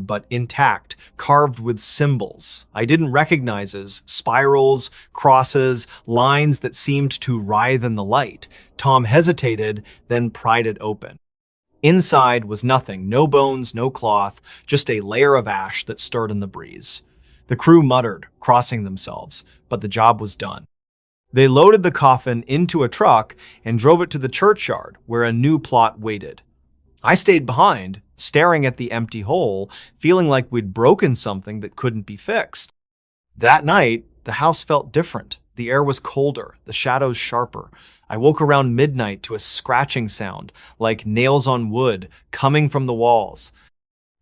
but intact, carved with symbols I didn't recognize as spirals, crosses, lines that seemed to writhe in the light. Tom hesitated, then pried it open. Inside was nothing, no bones, no cloth, just a layer of ash that stirred in the breeze. The crew muttered, crossing themselves, but the job was done. They loaded the coffin into a truck and drove it to the churchyard, where a new plot waited. I stayed behind, staring at the empty hole, feeling like we'd broken something that couldn't be fixed. That night, the house felt different. The air was colder, the shadows sharper. I woke around midnight to a scratching sound, like nails on wood, coming from the walls.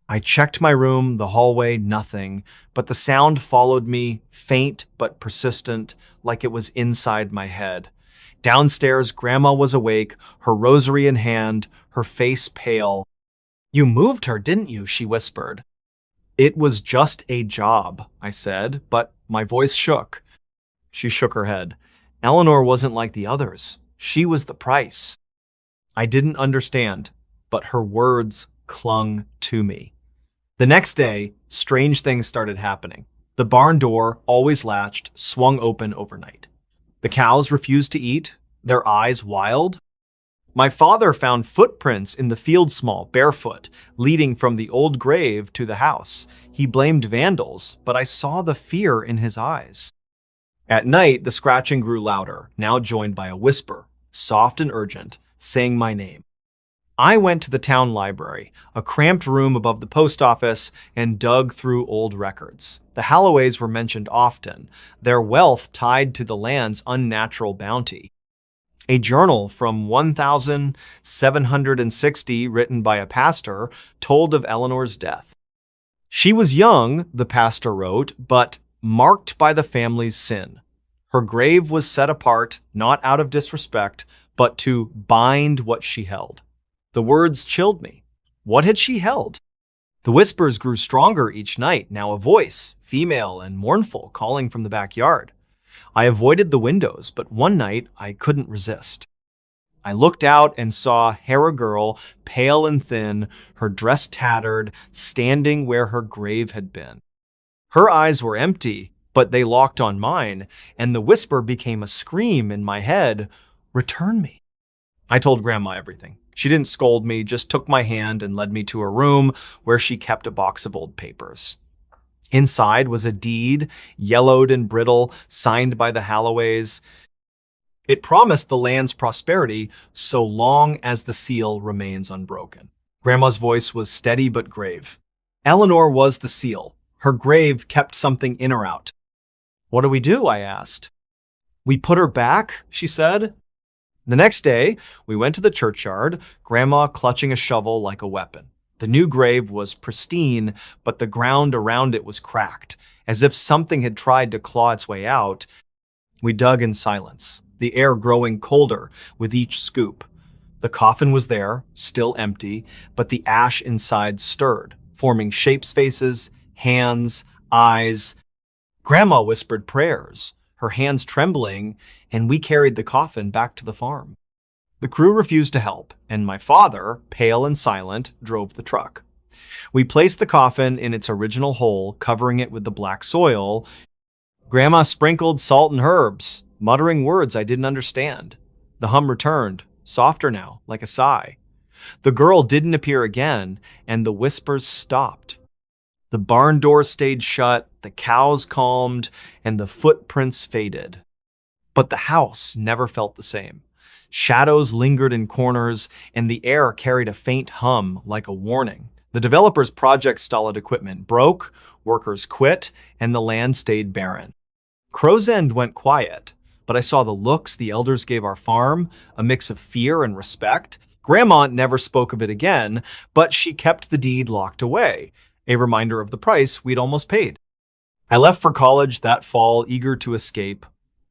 I checked my room, the hallway, nothing, but the sound followed me, faint but persistent, like it was inside my head. Downstairs, Grandma was awake, her rosary in hand, her face pale. "You moved her, didn't you?" she whispered. "It was just a job," I said, but my voice shook. She shook her head. Eleanor wasn't like the others. She was the price. I didn't understand, but her words clung to me. The next day, strange things started happening. The barn door, always latched, swung open overnight. The cows refused to eat, their eyes wild. My father found footprints in the field small, barefoot, leading from the old grave to the house. He blamed vandals, but I saw the fear in his eyes. At night, the scratching grew louder, now joined by a whisper, soft and urgent, saying my name. I went to the town library, a cramped room above the post office, and dug through old records. The Halloways were mentioned often, their wealth tied to the land's unnatural bounty. A journal from 1760, written by a pastor, told of Eleanor's death. She was young, the pastor wrote, but marked by the family's sin. Her grave was set apart, not out of disrespect, but to bind what she held. The words chilled me. What had she held? The whispers grew stronger each night, now a voice, female and mournful, calling from the backyard. I avoided the windows, but one night I couldn't resist. I looked out and saw Hera girl, pale and thin, her dress tattered, standing where her grave had been. Her eyes were empty, but they locked on mine, and the whisper became a scream in my head, "Return me." I told Grandma everything. She didn't scold me, just took my hand and led me to a room where she kept a box of old papers. Inside was a deed, yellowed and brittle, signed by the Halloways. It promised the land's prosperity so long as the seal remains unbroken. Grandma's voice was steady but grave. Eleanor was the seal. Her grave kept something in or out. "What do we do?" I asked. "We put her back," she said. The next day, we went to the churchyard, Grandma clutching a shovel like a weapon. The new grave was pristine, but the ground around it was cracked, as if something had tried to claw its way out. We dug in silence, the air growing colder with each scoop. The coffin was there, still empty, but the ash inside stirred, forming shapes, faces, hands, eyes. Grandma whispered prayers, her hands trembling, and we carried the coffin back to the farm. The crew refused to help, and my father, pale and silent, drove the truck. We placed the coffin in its original hole, covering it with the black soil. Grandma sprinkled salt and herbs, muttering words I didn't understand. The hum returned, softer now, like a sigh. The girl didn't appear again, and the whispers stopped. The barn door stayed shut, the cows calmed, and the footprints faded. But the house never felt the same. Shadows lingered in corners, and the air carried a faint hum like a warning. The developer's project-stalled equipment broke, workers quit, and the land stayed barren. Crow's End went quiet, but I saw the looks the elders gave our farm, a mix of fear and respect. Grandma never spoke of it again, but she kept the deed locked away, a reminder of the price we'd almost paid. I left for college that fall, eager to escape.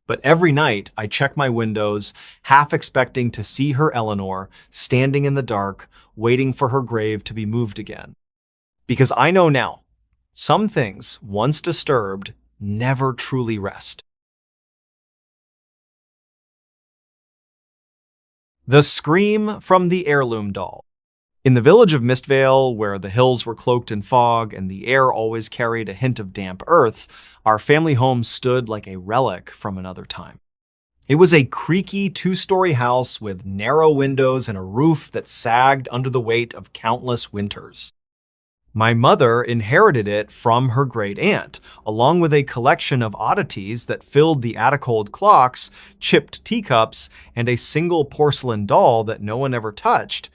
But every night, I check my windows, half expecting to see her Eleanor, standing in the dark, waiting for her grave to be moved again. Because I know now, some things, once disturbed, never truly rest. The Scream from the Heirloom Doll. In the village of Mistvale, where the hills were cloaked in fog and the air always carried a hint of damp earth, our family home stood like a relic from another time. It was a creaky two-story house with narrow windows and a roof that sagged under the weight of countless winters. My mother inherited it from her great-aunt, along with a collection of oddities that filled the attic-old clocks, chipped teacups, and a single porcelain doll that no one ever touched.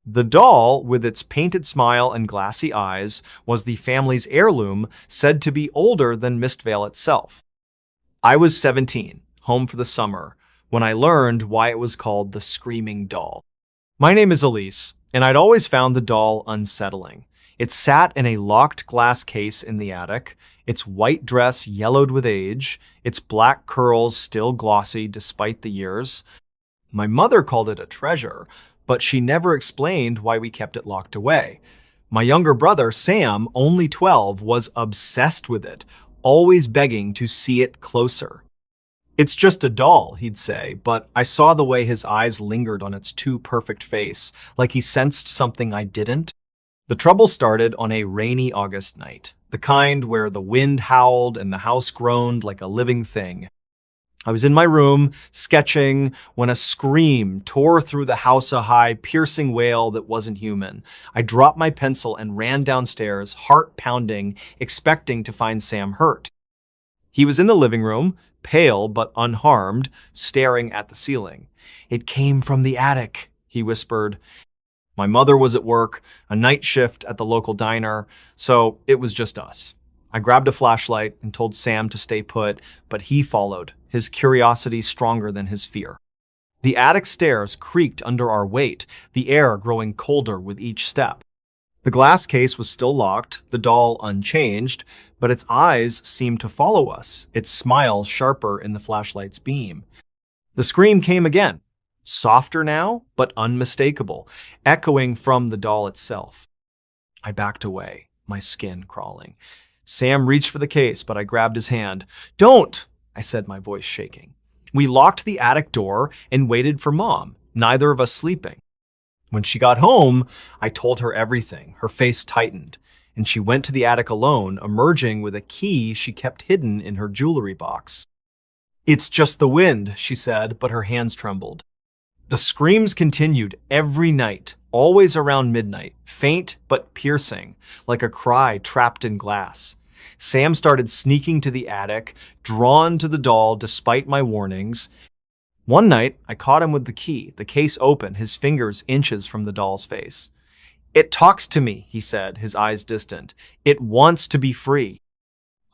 The doll, with its painted smile and glassy eyes, was the family's heirloom, said to be older than Mistvale itself. I was 17, home for the summer, when I learned why it was called the Screaming Doll. My name is Elise, and I'd always found the doll unsettling. It sat in a locked glass case in the attic, its white dress yellowed with age, its black curls still glossy despite the years. My mother called it a treasure, but she never explained why we kept it locked away. My younger brother, Sam, only 12, was obsessed with it, always begging to see it closer. "It's just a doll," he'd say, but I saw the way his eyes lingered on its too perfect face, like he sensed something I didn't. The trouble started on a rainy August night, the kind where the wind howled and the house groaned like a living thing. I was in my room, sketching, when a scream tore through the house, a high, piercing wail that wasn't human. I dropped my pencil and ran downstairs, heart pounding, expecting to find Sam hurt. He was in the living room, pale but unharmed, staring at the ceiling. "It came from the attic," he whispered. My mother was at work, a night shift at the local diner, so it was just us. I grabbed a flashlight and told Sam to stay put, but he followed, his curiosity stronger than his fear. The attic stairs creaked under our weight, the air growing colder with each step. The glass case was still locked, the doll unchanged, but its eyes seemed to follow us, its smile sharper in the flashlight's beam. The scream came again, softer now, but unmistakable, echoing from the doll itself. I backed away, my skin crawling. Sam reached for the case, but I grabbed his hand. "Don't!" I said, my voice shaking. We locked the attic door and waited for Mom, neither of us sleeping. When she got home, I told her everything. Her face tightened, and she went to the attic alone, emerging with a key she kept hidden in her jewelry box. "It's just the wind," she said, but her hands trembled. The screams continued every night, always around midnight, faint but piercing, like a cry trapped in glass. Sam started sneaking to the attic, drawn to the doll despite my warnings. One night, I caught him with the key, the case open, his fingers inches from the doll's face. "It talks to me," he said, his eyes distant. "It wants to be free."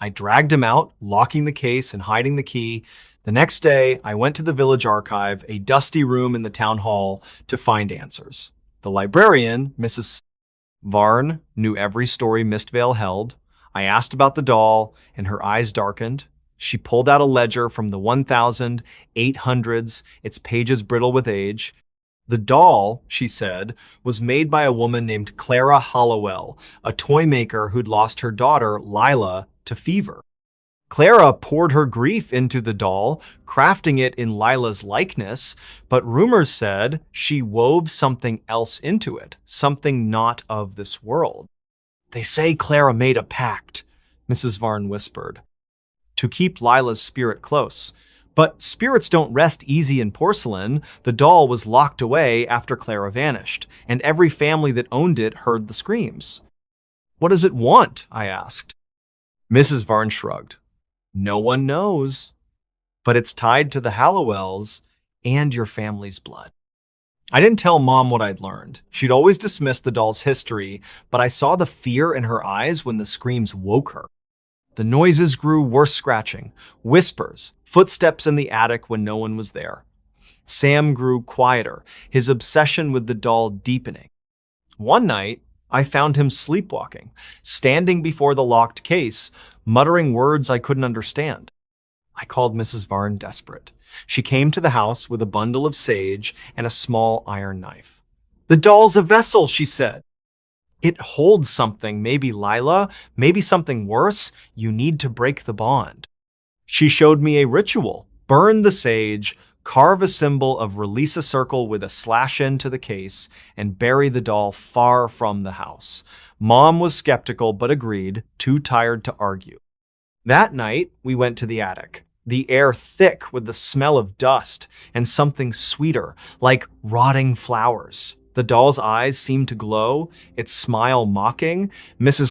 I dragged him out, locking the case and hiding the key. The next day, I went to the village archive, a dusty room in the town hall, to find answers. The librarian, Mrs. Varn, knew every story Mistvale held. I asked about the doll, and her eyes darkened. She pulled out a ledger from the 1800s, its pages brittle with age. The doll, she said, was made by a woman named Clara Hollowell, a toy maker who'd lost her daughter, Lila, to fever. Clara poured her grief into the doll, crafting it in Lila's likeness, but rumors said she wove something else into it, something not of this world. "They say Clara made a pact," Mrs. Varn whispered, "to keep Lila's spirit close. But spirits don't rest easy in porcelain. The doll was locked away after Clara vanished, and every family that owned it heard the screams." "What does it want?" I asked. Mrs. Varn shrugged. "No one knows, but it's tied to the Hallowells and your family's blood." I didn't tell Mom what I'd learned. She'd always dismissed the doll's history, but I saw the fear in her eyes when the screams woke her. The noises grew worse, scratching, whispers, footsteps in the attic when no one was there. Sam grew quieter, his obsession with the doll deepening. One night, I found him sleepwalking, standing before the locked case, muttering words I couldn't understand. I called Mrs. Varn desperate. She came to the house with a bundle of sage and a small iron knife. "The doll's a vessel," she said. "It holds something, maybe Lila, maybe something worse. You need to break the bond." She showed me a ritual. Burn the sage, carve a symbol of release a circle with a slash into the case, and bury the doll far from the house. Mom was skeptical but agreed, too tired to argue. That night, we went to the attic, the air thick with the smell of dust and something sweeter, like rotting flowers. The doll's eyes seemed to glow, its smile mocking. Mrs.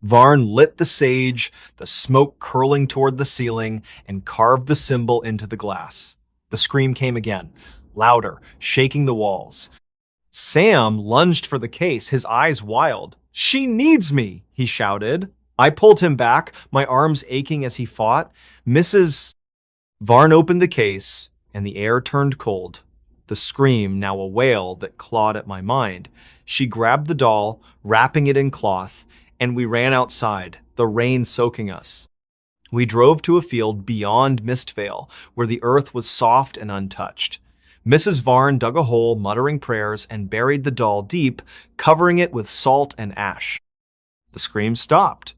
Varn lit the sage, the smoke curling toward the ceiling, and carved the symbol into the glass. The scream came again, louder, shaking the walls. Sam lunged for the case, his eyes wild. "She needs me!" he shouted. I pulled him back, my arms aching as he fought. Mrs. Varn opened the case, and the air turned cold. The scream, now a wail that clawed at my mind. She grabbed the doll, wrapping it in cloth, and we ran outside, the rain soaking us. We drove to a field beyond Mistvale, where the earth was soft and untouched. Mrs. Varn dug a hole, muttering prayers, and buried the doll deep, covering it with salt and ash. The scream stopped.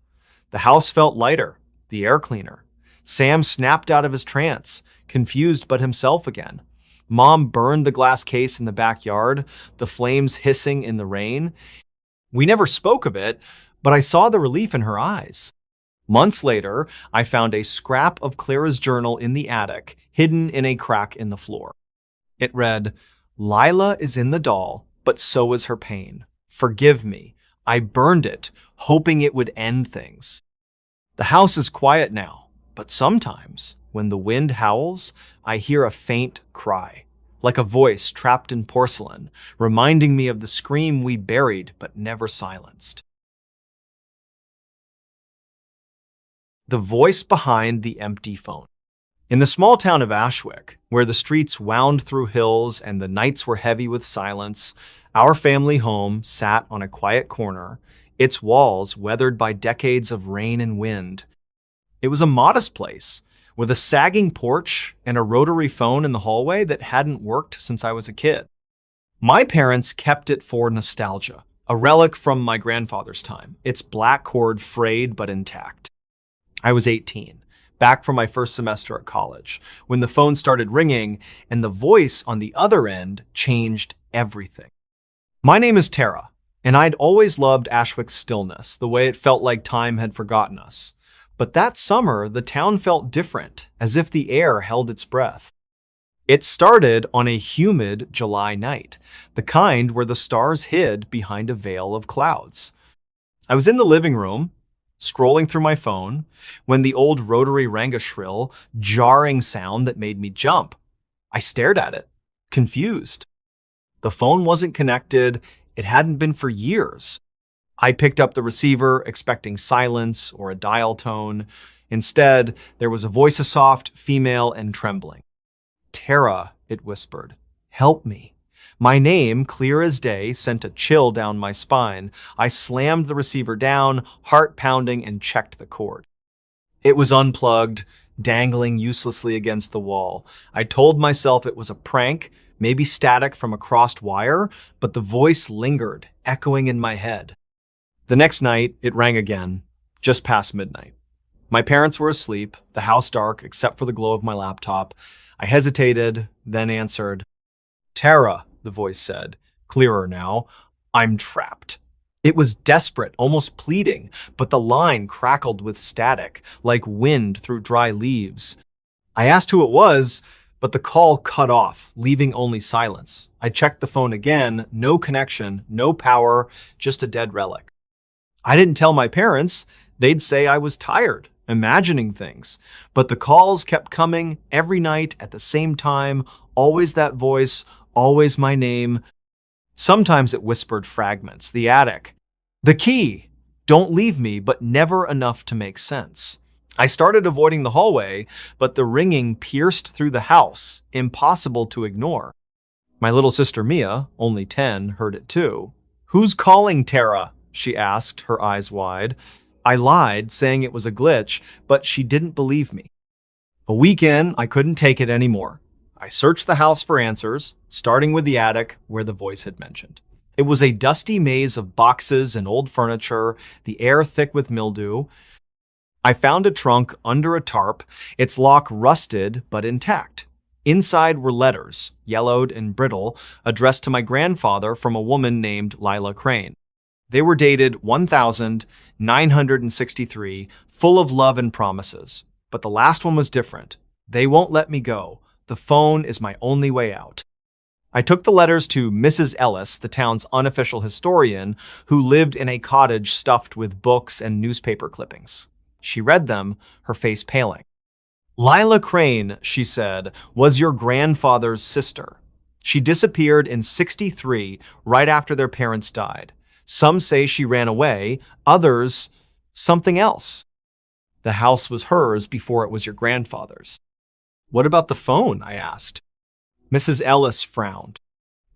The house felt lighter, the air cleaner. Sam snapped out of his trance, confused but himself again. Mom burned the glass case in the backyard, the flames hissing in the rain. We never spoke of it, but I saw the relief in her eyes. Months later, I found a scrap of Clara's journal in the attic, hidden in a crack in the floor. It read, "Lila is in the doll, but so is her pain. Forgive me. I burned it, hoping it would end things." The house is quiet now, but sometimes, when the wind howls, I hear a faint cry, like a voice trapped in porcelain, reminding me of the scream we buried but never silenced. The voice behind the empty phone. In the small town of Ashwick, where the streets wound through hills and the nights were heavy with silence, our family home sat on a quiet corner, its walls weathered by decades of rain and wind. It was a modest place, with a sagging porch and a rotary phone in the hallway that hadn't worked since I was a kid. My parents kept it for nostalgia, a relic from my grandfather's time, its black cord frayed but intact. I was 18, back from my first semester at college, when the phone started ringing and the voice on the other end changed everything. "My name is Tara, and I'd always loved Ashwick's stillness, the way it felt like time had forgotten us. But that summer, the town felt different, as if the air held its breath. It started on a humid July night, the kind where the stars hid behind a veil of clouds. I was in the living room, scrolling through my phone, when the old rotary rang a shrill, jarring sound that made me jump. I stared at it, confused. The phone wasn't connected. It hadn't been for years. I picked up the receiver, expecting silence or a dial tone. Instead, there was a voice, a soft, female, and trembling. "Tara," it whispered. "Help me." My name, clear as day, sent a chill down my spine. I slammed the receiver down, heart pounding, and checked the cord. It was unplugged, dangling uselessly against the wall. I told myself it was a prank, maybe static from a crossed wire, but the voice lingered, echoing in my head. The next night, it rang again, just past midnight. My parents were asleep, the house dark except for the glow of my laptop. I hesitated, then answered. "Tara," the voice said, clearer now, "I'm trapped." It was desperate, almost pleading, but the line crackled with static, like wind through dry leaves. I asked who it was, but the call cut off, leaving only silence. I checked the phone again, no connection, no power, just a dead relic. I didn't tell my parents. They'd say I was tired, imagining things. But the calls kept coming every night at the same time, always that voice, always my name. Sometimes it whispered fragments, the attic, the key, don't leave me, but never enough to make sense. I started avoiding the hallway, but the ringing pierced through the house, impossible to ignore. My little sister Mia, only 10, heard it too. "Who's calling, Tara?" she asked, her eyes wide. I lied, saying it was a glitch, but she didn't believe me. A week in, I couldn't take it anymore. I searched the house for answers, starting with the attic, where the voice had mentioned. It was a dusty maze of boxes and old furniture, the air thick with mildew. I found a trunk under a tarp, its lock rusted but intact. Inside were letters, yellowed and brittle, addressed to my grandfather from a woman named Lila Crane. They were dated 1963, full of love and promises. But the last one was different. They won't let me go. The phone is my only way out. I took the letters to Mrs. Ellis, the town's unofficial historian, who lived in a cottage stuffed with books and newspaper clippings. She read them, her face paling. Lila Crane, she said, was your grandfather's sister. She disappeared in '63, right after their parents died. Some say she ran away, others, something else. The house was hers before it was your grandfather's. What about the phone? I asked. Mrs. Ellis frowned.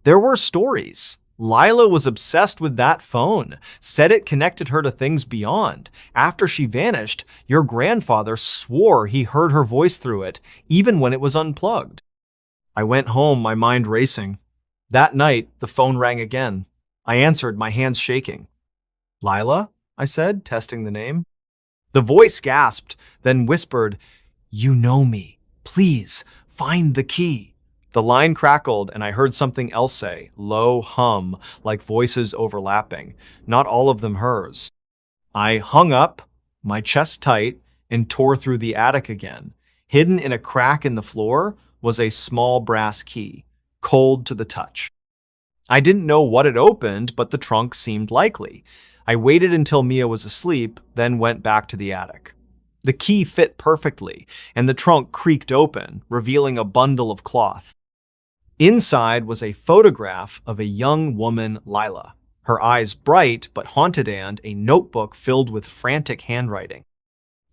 There were stories. Lila was obsessed with that phone, said it connected her to things beyond. After she vanished, your grandfather swore he heard her voice through it, even when it was unplugged. I went home, my mind racing. That night, the phone rang again. I answered, my hands shaking. Lila? I said, testing the name. The voice gasped, then whispered, You know me. Please, find the key. The line crackled, and I heard something else say, low hum, like voices overlapping, not all of them hers. I hung up, my chest tight, and tore through the attic again. Hidden in a crack in the floor was a small brass key, cold to the touch. I didn't know what it opened, but the trunk seemed likely. I waited until Mia was asleep, then went back to the attic. The key fit perfectly, and the trunk creaked open, revealing a bundle of cloth. Inside was a photograph of a young woman, Lila, her eyes bright but haunted, and a notebook filled with frantic handwriting.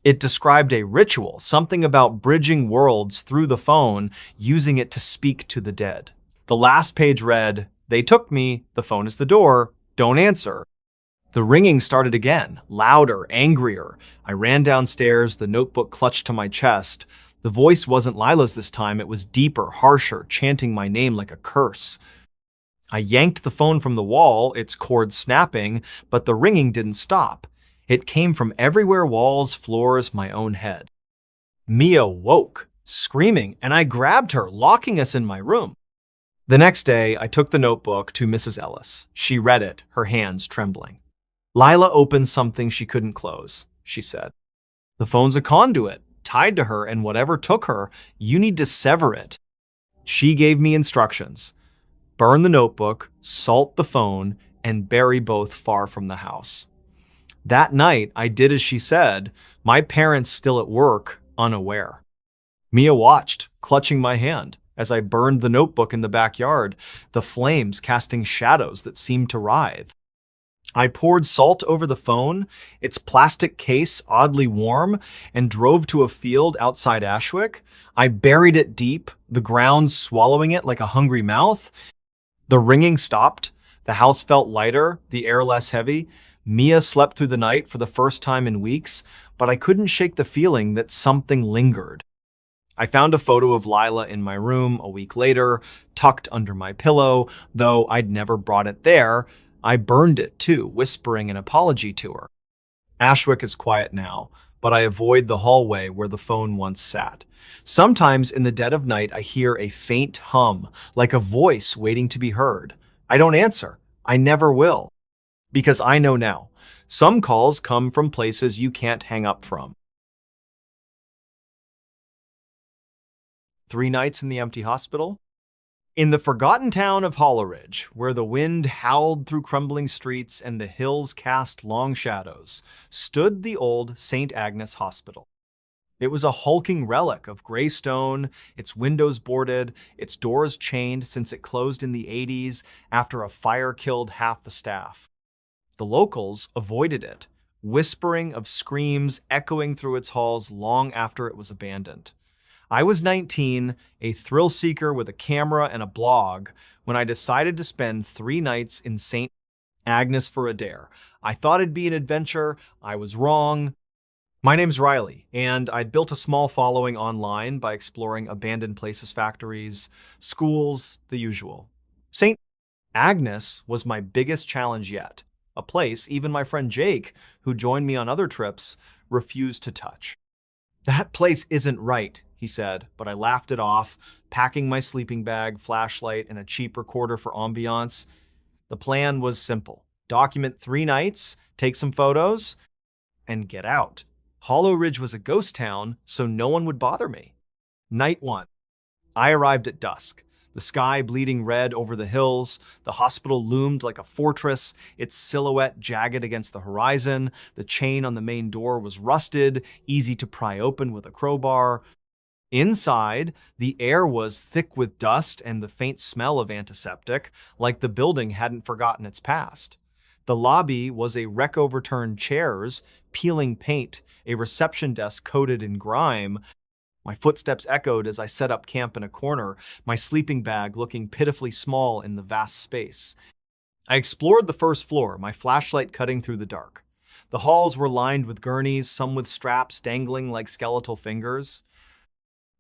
It described a ritual, something about bridging worlds through the phone, using it to speak to the dead. The last page read, They took me, the phone is the door, don't answer. The ringing started again, louder, angrier. I ran downstairs, the notebook clutched to my chest. The voice wasn't Lila's this time, it was deeper, harsher, chanting my name like a curse. I yanked the phone from the wall, its cord snapping, but the ringing didn't stop. It came from everywhere, walls, floors, my own head. Mia woke, screaming, and I grabbed her, locking us in my room. The next day, I took the notebook to Mrs. Ellis. She read it, her hands trembling. Lila opened something she couldn't close, she said. The phone's a conduit, tied to her, and whatever took her, you need to sever it. She gave me instructions. Burn the notebook, salt the phone, and bury both far from the house. That night, I did as she said, my parents still at work, unaware. Mia watched, clutching my hand, as I burned the notebook in the backyard, the flames casting shadows that seemed to writhe. I poured salt over the phone, its plastic case oddly warm, and drove to a field outside Ashwick. I buried it deep, the ground swallowing it like a hungry mouth. The ringing stopped. The house felt lighter, the air less heavy. Mia slept through the night for the first time in weeks, but I couldn't shake the feeling that something lingered. I found a photo of Lila in my room a week later, tucked under my pillow, though I'd never brought it there. I burned it too, whispering an apology to her. Ashwick is quiet now, but I avoid the hallway where the phone once sat. Sometimes in the dead of night, I hear a faint hum, like a voice waiting to be heard. I don't answer. I never will. Because I know now, some calls come from places you can't hang up from. 3 nights in the empty hospital? In the forgotten town of Holleridge, where the wind howled through crumbling streets and the hills cast long shadows, stood the old St. Agnes Hospital. It was a hulking relic of gray stone, its windows boarded, its doors chained since it closed in the 80s after a fire killed half the staff. The locals avoided it, whispering of screams echoing through its halls long after it was abandoned. I was 19, a thrill seeker with a camera and a blog, when I decided to spend 3 nights in St. Agnes for a dare. I thought it'd be an adventure. I was wrong. My name's Riley, and I'd built a small following online by exploring abandoned places, factories, schools, the usual. St. Agnes was my biggest challenge yet, a place even my friend Jake, who joined me on other trips, refused to touch. That place isn't right, he said, but I laughed it off, packing my sleeping bag, flashlight, and a cheap recorder for ambiance. The plan was simple. Document 3 nights, take some photos, and get out. Hollow Ridge was a ghost town, so no one would bother me. Night 1. I arrived at dusk. The sky bleeding red over the hills, the hospital loomed like a fortress, its silhouette jagged against the horizon, the chain on the main door was rusted, easy to pry open with a crowbar. Inside, the air was thick with dust and the faint smell of antiseptic, like the building hadn't forgotten its past. The lobby was a wreck overturned chairs, peeling paint, a reception desk coated in grime. My footsteps echoed as I set up camp in a corner, my sleeping bag looking pitifully small in the vast space. I explored the first floor, my flashlight cutting through the dark. The halls were lined with gurneys, some with straps dangling like skeletal fingers.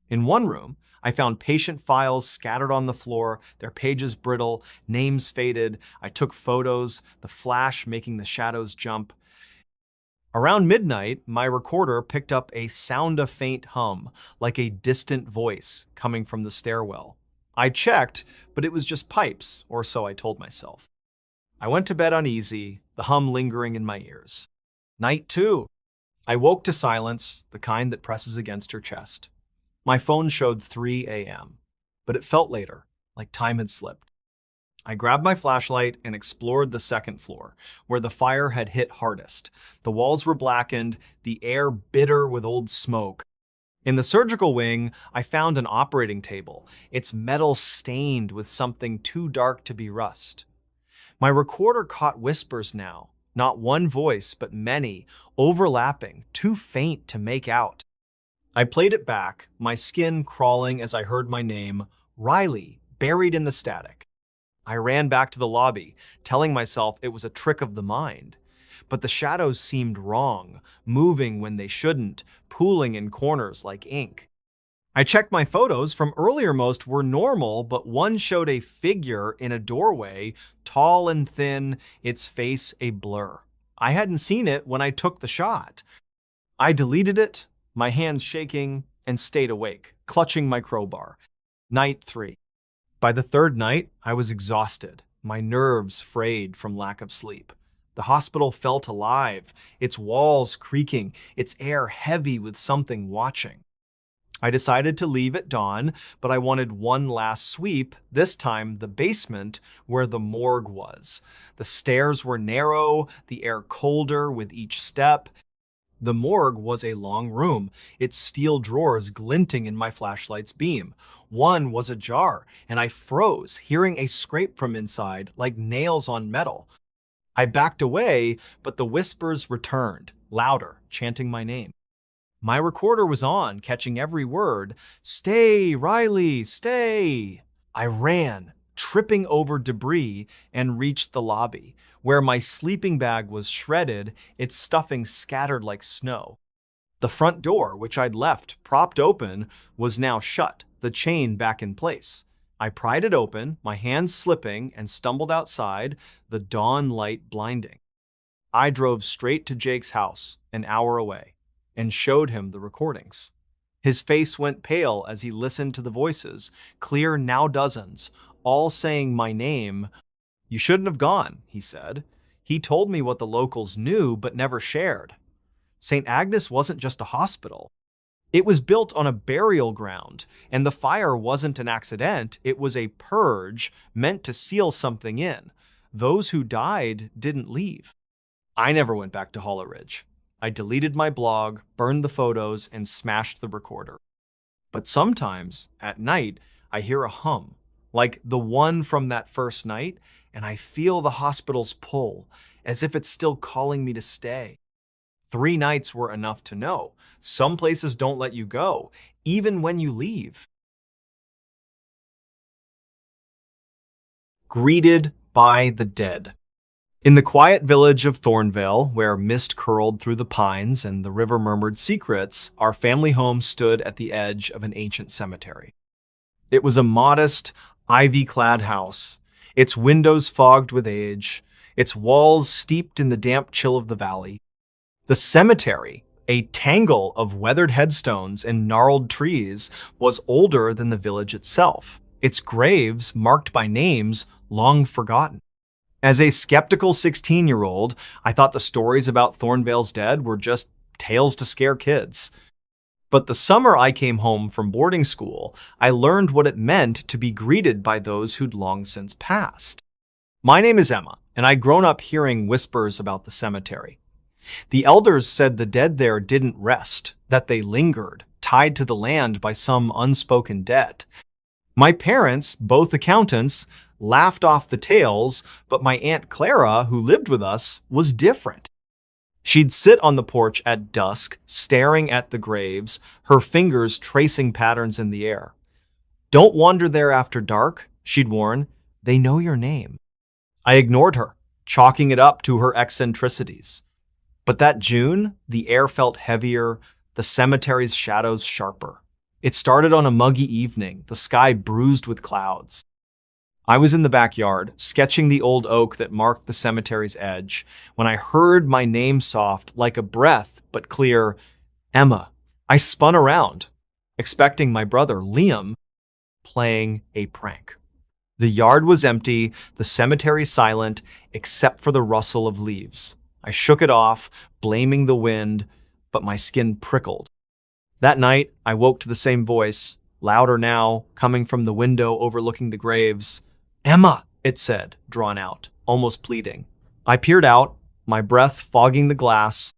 In one room, I found patient files scattered on the floor, their pages brittle, names faded. I took photos, the flash making the shadows jump. Around midnight, my recorder picked up a faint hum, like a distant voice coming from the stairwell. I checked, but it was just pipes, or so I told myself. I went to bed uneasy, the hum lingering in my ears. Night 2. I woke to silence, the kind that presses against your chest. My phone showed 3 a.m., but it felt later, like time had slipped. I grabbed my flashlight and explored the second floor, where the fire had hit hardest. The walls were blackened, the air bitter with old smoke. In the surgical wing, I found an operating table, its metal stained with something too dark to be rust. My recorder caught whispers now, not one voice, but many, overlapping, too faint to make out. I played it back, my skin crawling as I heard my name, Riley, buried in the static. I ran back to the lobby, telling myself it was a trick of the mind. But the shadows seemed wrong, moving when they shouldn't, pooling in corners like ink. I checked my photos from earlier. Most were normal, but one showed a figure in a doorway, tall and thin, its face a blur. I hadn't seen it when I took the shot. I deleted it, my hands shaking, and stayed awake, clutching my crowbar. Night 3. By the third night, I was exhausted, my nerves frayed from lack of sleep. The hospital felt alive, its walls creaking, its air heavy with something watching. I decided to leave at dawn, but I wanted one last sweep, this time the basement where the morgue was. The stairs were narrow, the air colder with each step. The morgue was a long room, its steel drawers glinting in my flashlight's beam. One was ajar, and I froze, hearing a scrape from inside, like nails on metal. I backed away, but the whispers returned, louder, chanting my name. My recorder was on, catching every word. "Stay, Riley, stay!" I ran, tripping over debris, and reached the lobby, where my sleeping bag was shredded, its stuffing scattered like snow. The front door, which I'd left propped open, was now shut, the chain back in place. I pried it open, my hands slipping, and stumbled outside, the dawn light blinding. I drove straight to Jake's house, an hour away, and showed him the recordings. His face went pale as he listened to the voices, clear now dozens, all saying my name. "You shouldn't have gone," he said. "He told me what the locals knew but never shared. St. Agnes wasn't just a hospital. It was built on a burial ground, and the fire wasn't an accident, it was a purge meant to seal something in. Those who died didn't leave." I never went back to Hollow Ridge. I deleted my blog, burned the photos, and smashed the recorder. But sometimes, at night, I hear a hum, like the one from that first night, and I feel the hospital's pull, as if it's still calling me to stay. 3 nights were enough to know. Some places don't let you go, even when you leave. Greeted by the dead. In the quiet village of Thornvale, where mist curled through the pines and the river murmured secrets, our family home stood at the edge of an ancient cemetery. It was a modest, ivy-clad house, its windows fogged with age, its walls steeped in the damp chill of the valley. The cemetery, A tangle of weathered headstones and gnarled trees was older than the village itself, its graves marked by names long forgotten. As a skeptical 16-year-old, I thought the stories about Thornvale's dead were just tales to scare kids. But the summer I came home from boarding school, I learned what it meant to be greeted by those who'd long since passed. My name is Emma, and I'd grown up hearing whispers about the cemetery. The elders said the dead there didn't rest, that they lingered, tied to the land by some unspoken debt. My parents, both accountants, laughed off the tales, but my Aunt Clara, who lived with us, was different. She'd sit on the porch at dusk, staring at the graves, her fingers tracing patterns in the air. "Don't wander there after dark," she'd warn. "They know your name." I ignored her, chalking it up to her eccentricities. But that June, the air felt heavier, the cemetery's shadows sharper. It started on a muggy evening, the sky bruised with clouds. I was in the backyard, sketching the old oak that marked the cemetery's edge, when I heard my name soft, like a breath, but clear, "Emma." I spun around, expecting my brother, Liam, playing a prank. The yard was empty, the cemetery silent, except for the rustle of leaves. I shook it off, blaming the wind, but my skin prickled. That night, I woke to the same voice, louder now, coming from the window overlooking the graves. "Emma," it said, drawn out, almost pleading. I peered out, my breath fogging the glass.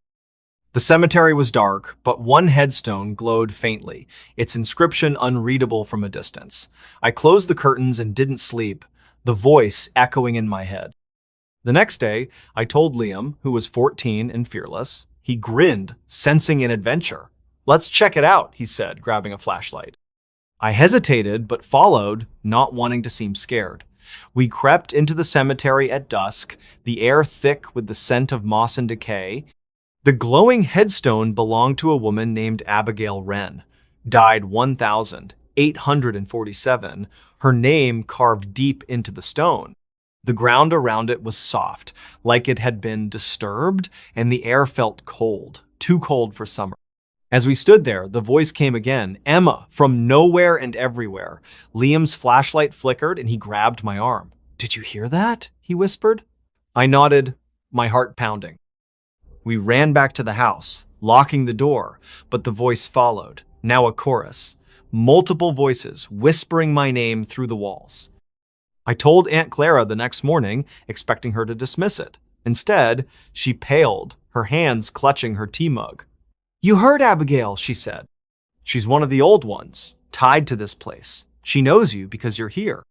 The cemetery was dark, but one headstone glowed faintly, its inscription unreadable from a distance. I closed the curtains and didn't sleep, the voice echoing in my head. The next day, I told Liam, who was 14 and fearless. He grinned, sensing an adventure. "Let's check it out," he said, grabbing a flashlight. I hesitated, but followed, not wanting to seem scared. We crept into the cemetery at dusk, the air thick with the scent of moss and decay. The glowing headstone belonged to a woman named Abigail Wren, died 1847, her name carved deep into the stone. The ground around it was soft, like it had been disturbed, and the air felt cold, too cold for summer. As we stood there, the voice came again, "Emma," from nowhere and everywhere. Liam's flashlight flickered, and he grabbed my arm. "Did you hear that?" he whispered. I nodded, my heart pounding. We ran back to the house, locking the door, but the voice followed, now a chorus. Multiple voices whispering my name through the walls. I told Aunt Clara the next morning, expecting her to dismiss it. Instead, she paled, her hands clutching her tea mug. "You heard Abigail," she said. "She's one of the old ones, tied to this place. She knows you because you're here."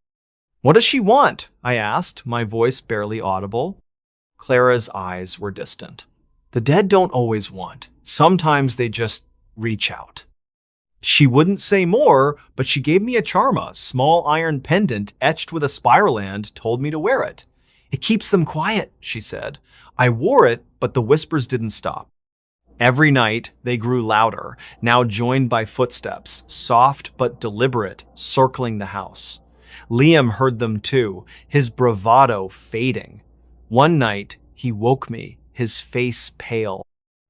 "What does she want?" I asked, my voice barely audible. Clara's eyes were distant. "The dead don't always want. Sometimes they just reach out." She wouldn't say more, but she gave me a charm, a small iron pendant etched with a spiral end, told me to wear it. "It keeps them quiet," she said. I wore it, but the whispers didn't stop. Every night, they grew louder, now joined by footsteps, soft but deliberate, circling the house. Liam heard them too, his bravado fading. One night, he woke me, his face pale.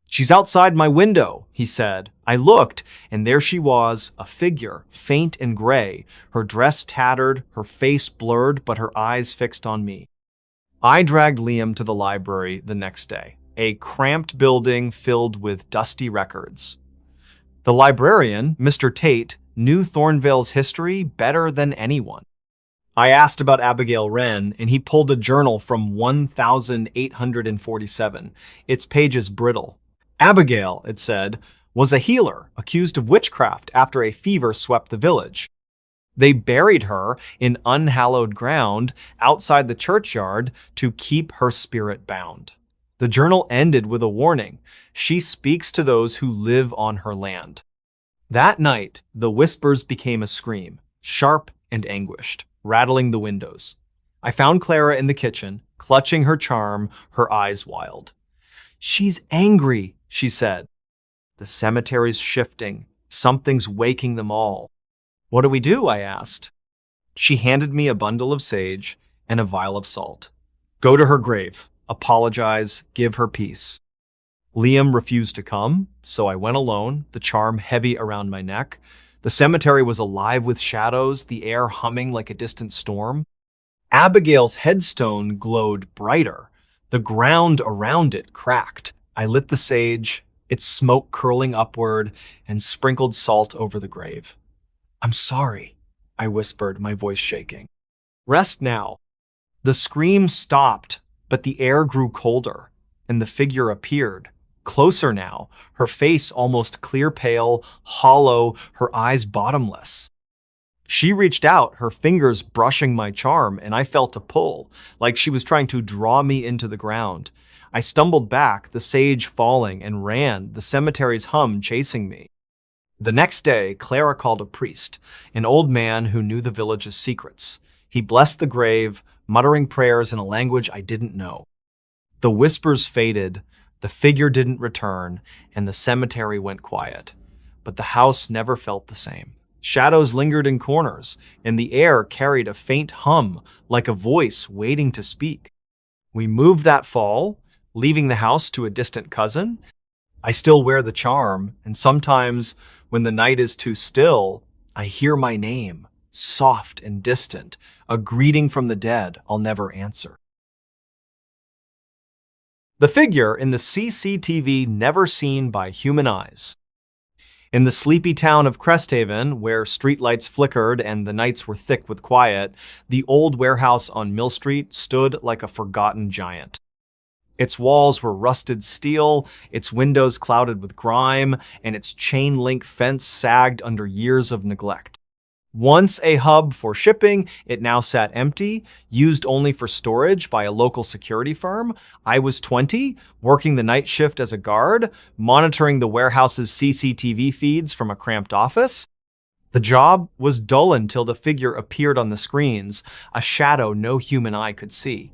"She's outside my window," he said. I looked, and there she was, a figure, faint and gray, her dress tattered, her face blurred, but her eyes fixed on me. I dragged Liam to the library the next day, a cramped building filled with dusty records. The librarian, Mr. Tate, knew Thornvale's history better than anyone. I asked about Abigail Wren, and he pulled a journal from 1847, its pages brittle. Abigail, it said, was a healer accused of witchcraft after a fever swept the village. They buried her in unhallowed ground outside the churchyard to keep her spirit bound. The journal ended with a warning. She speaks to those who live on her land. That night, the whispers became a scream, sharp and anguished, rattling the windows. I found Clara in the kitchen, clutching her charm, her eyes wild. "She's angry," she said. "The cemetery's shifting. Something's waking them all." "What do we do?" I asked. She handed me a bundle of sage and a vial of salt. "Go to her grave, apologize, give her peace." Liam refused to come, so I went alone, the charm heavy around my neck. The cemetery was alive with shadows, the air humming like a distant storm. Abigail's headstone glowed brighter. The ground around it cracked. I lit the sage, its smoke curling upward, and sprinkled salt over the grave. "I'm sorry," I whispered, my voice shaking. "Rest now." The scream stopped, but the air grew colder, and the figure appeared. Closer now, her face almost clear pale, hollow, her eyes bottomless. She reached out, her fingers brushing my charm, and I felt a pull, like she was trying to draw me into the ground. I stumbled back, the sage falling, and ran, the cemetery's hum chasing me. The next day, Clara called a priest, an old man who knew the village's secrets. He blessed the grave, muttering prayers in a language I didn't know. The whispers faded, the figure didn't return, and the cemetery went quiet. But the house never felt the same. Shadows lingered in corners, and the air carried a faint hum, like a voice waiting to speak. We moved that fall, leaving the house to a distant cousin. I still wear the charm, and sometimes, when the night is too still, I hear my name, soft and distant, a greeting from the dead I'll never answer. The figure in the CCTV never seen by human eyes. In the sleepy town of Cresthaven, where streetlights flickered and the nights were thick with quiet, the old warehouse on Mill Street stood like a forgotten giant. Its walls were rusted steel, its windows clouded with grime, and its chain-link fence sagged under years of neglect. Once a hub for shipping, it now sat empty, used only for storage by a local security firm. I was 20, working the night shift as a guard, monitoring the warehouse's CCTV feeds from a cramped office. The job was dull until the figure appeared on the screens, a shadow no human eye could see.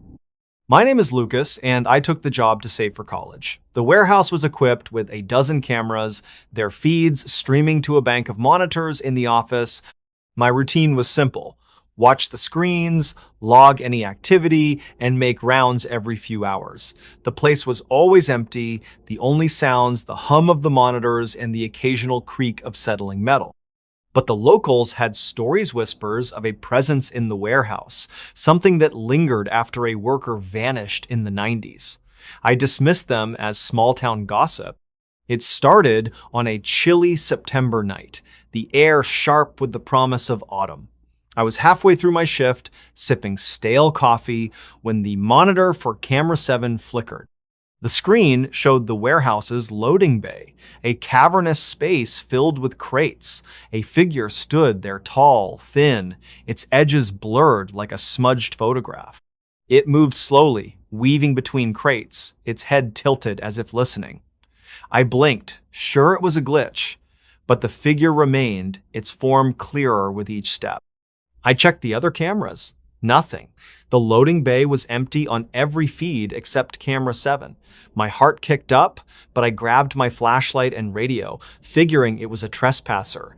My name is Lucas, and I took the job to save for college. The warehouse was equipped with a dozen cameras, their feeds streaming to a bank of monitors in the office. My routine was simple: watch the screens, log any activity, and make rounds every few hours. The place was always empty, the only sounds the hum of the monitors and the occasional creak of settling metal. But the locals had stories whispers of a presence in the warehouse, something that lingered after a worker vanished in the 90s. I dismissed them as small-town gossip. It started on a chilly September night, the air sharp with the promise of autumn. I was halfway through my shift, sipping stale coffee, when the monitor for Camera 7 flickered. The screen showed the warehouse's loading bay, a cavernous space filled with crates. A figure stood there, tall, thin, its edges blurred like a smudged photograph. It moved slowly, weaving between crates, its head tilted as if listening. I blinked, sure it was a glitch, but the figure remained, its form clearer with each step. I checked the other cameras. Nothing. The loading bay was empty on every feed except Camera 7. My heart kicked up, but I grabbed my flashlight and radio, figuring it was a trespasser.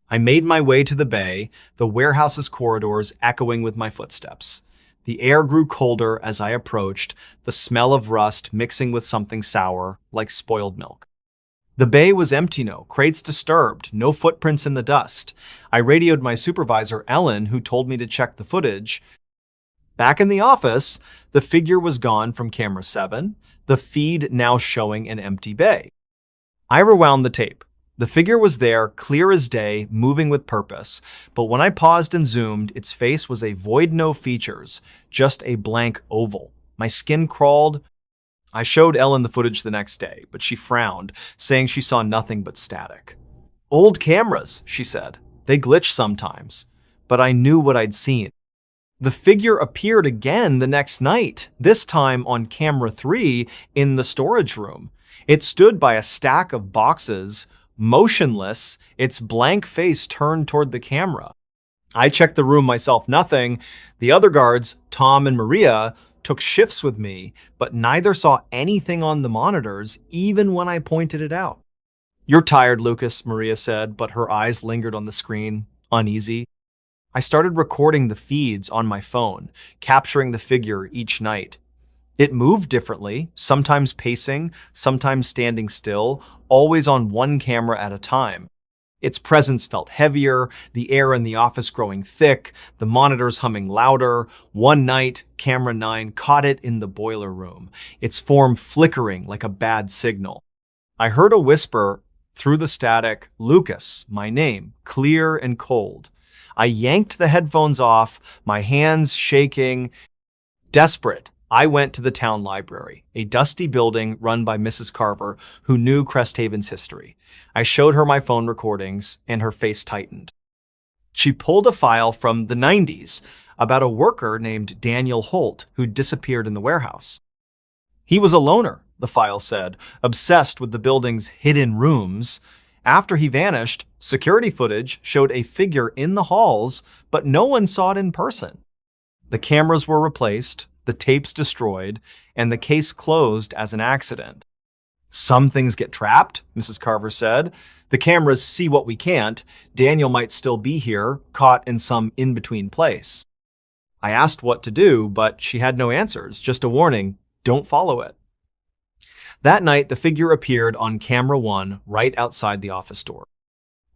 I made my way to the bay, the warehouse's corridors echoing with my footsteps. The air grew colder as I approached, the smell of rust mixing with something sour, like spoiled milk. The bay was empty now, crates disturbed, no footprints in the dust. I radioed my supervisor, Ellen, who told me to check the footage. Back in the office, the figure was gone from Camera 7, the feed now showing an empty bay. I rewound the tape. The figure was there, clear as day, moving with purpose, but when I paused and zoomed, its face was a void, no features, just a blank oval. My skin crawled. I showed Ellen the footage the next day, but she frowned, saying she saw nothing but static. "Old cameras," she said. "They glitch sometimes." But I knew what I'd seen. The figure appeared again the next night, this time on Camera 3 in the storage room. It stood by a stack of boxes, motionless, its blank face turned toward the camera. I checked the room myself, nothing. The other guards, Tom and Maria, took shifts with me, but neither saw anything on the monitors, even when I pointed it out. "You're tired, Lucas," Maria said, but her eyes lingered on the screen, uneasy. I started recording the feeds on my phone, capturing the figure each night. It moved differently, sometimes pacing, sometimes standing still, always on one camera at a time. Its presence felt heavier, the air in the office growing thick, the monitors humming louder. One night, camera 9 caught it in the boiler room, its form flickering like a bad signal. I heard a whisper through the static, "Lucas, my name, clear and cold." I yanked the headphones off, my hands shaking. Desperate, I went to the town library, a dusty building run by Mrs. Carver, who knew Cresthaven's history. I showed her my phone recordings, and her face tightened. She pulled a file from the 90s about a worker named Daniel Holt who disappeared in the warehouse. He was a loner, the file said, obsessed with the building's hidden rooms. After he vanished, security footage showed a figure in the halls, but no one saw it in person. The cameras were replaced, the tapes destroyed, and the case closed as an accident. "Some things get trapped," Mrs. Carver said. "The cameras see what we can't. Daniel might still be here, caught in some in-between place." I asked what to do, but she had no answers, just a warning, "Don't follow it." That night, the figure appeared on camera 1 right outside the office door.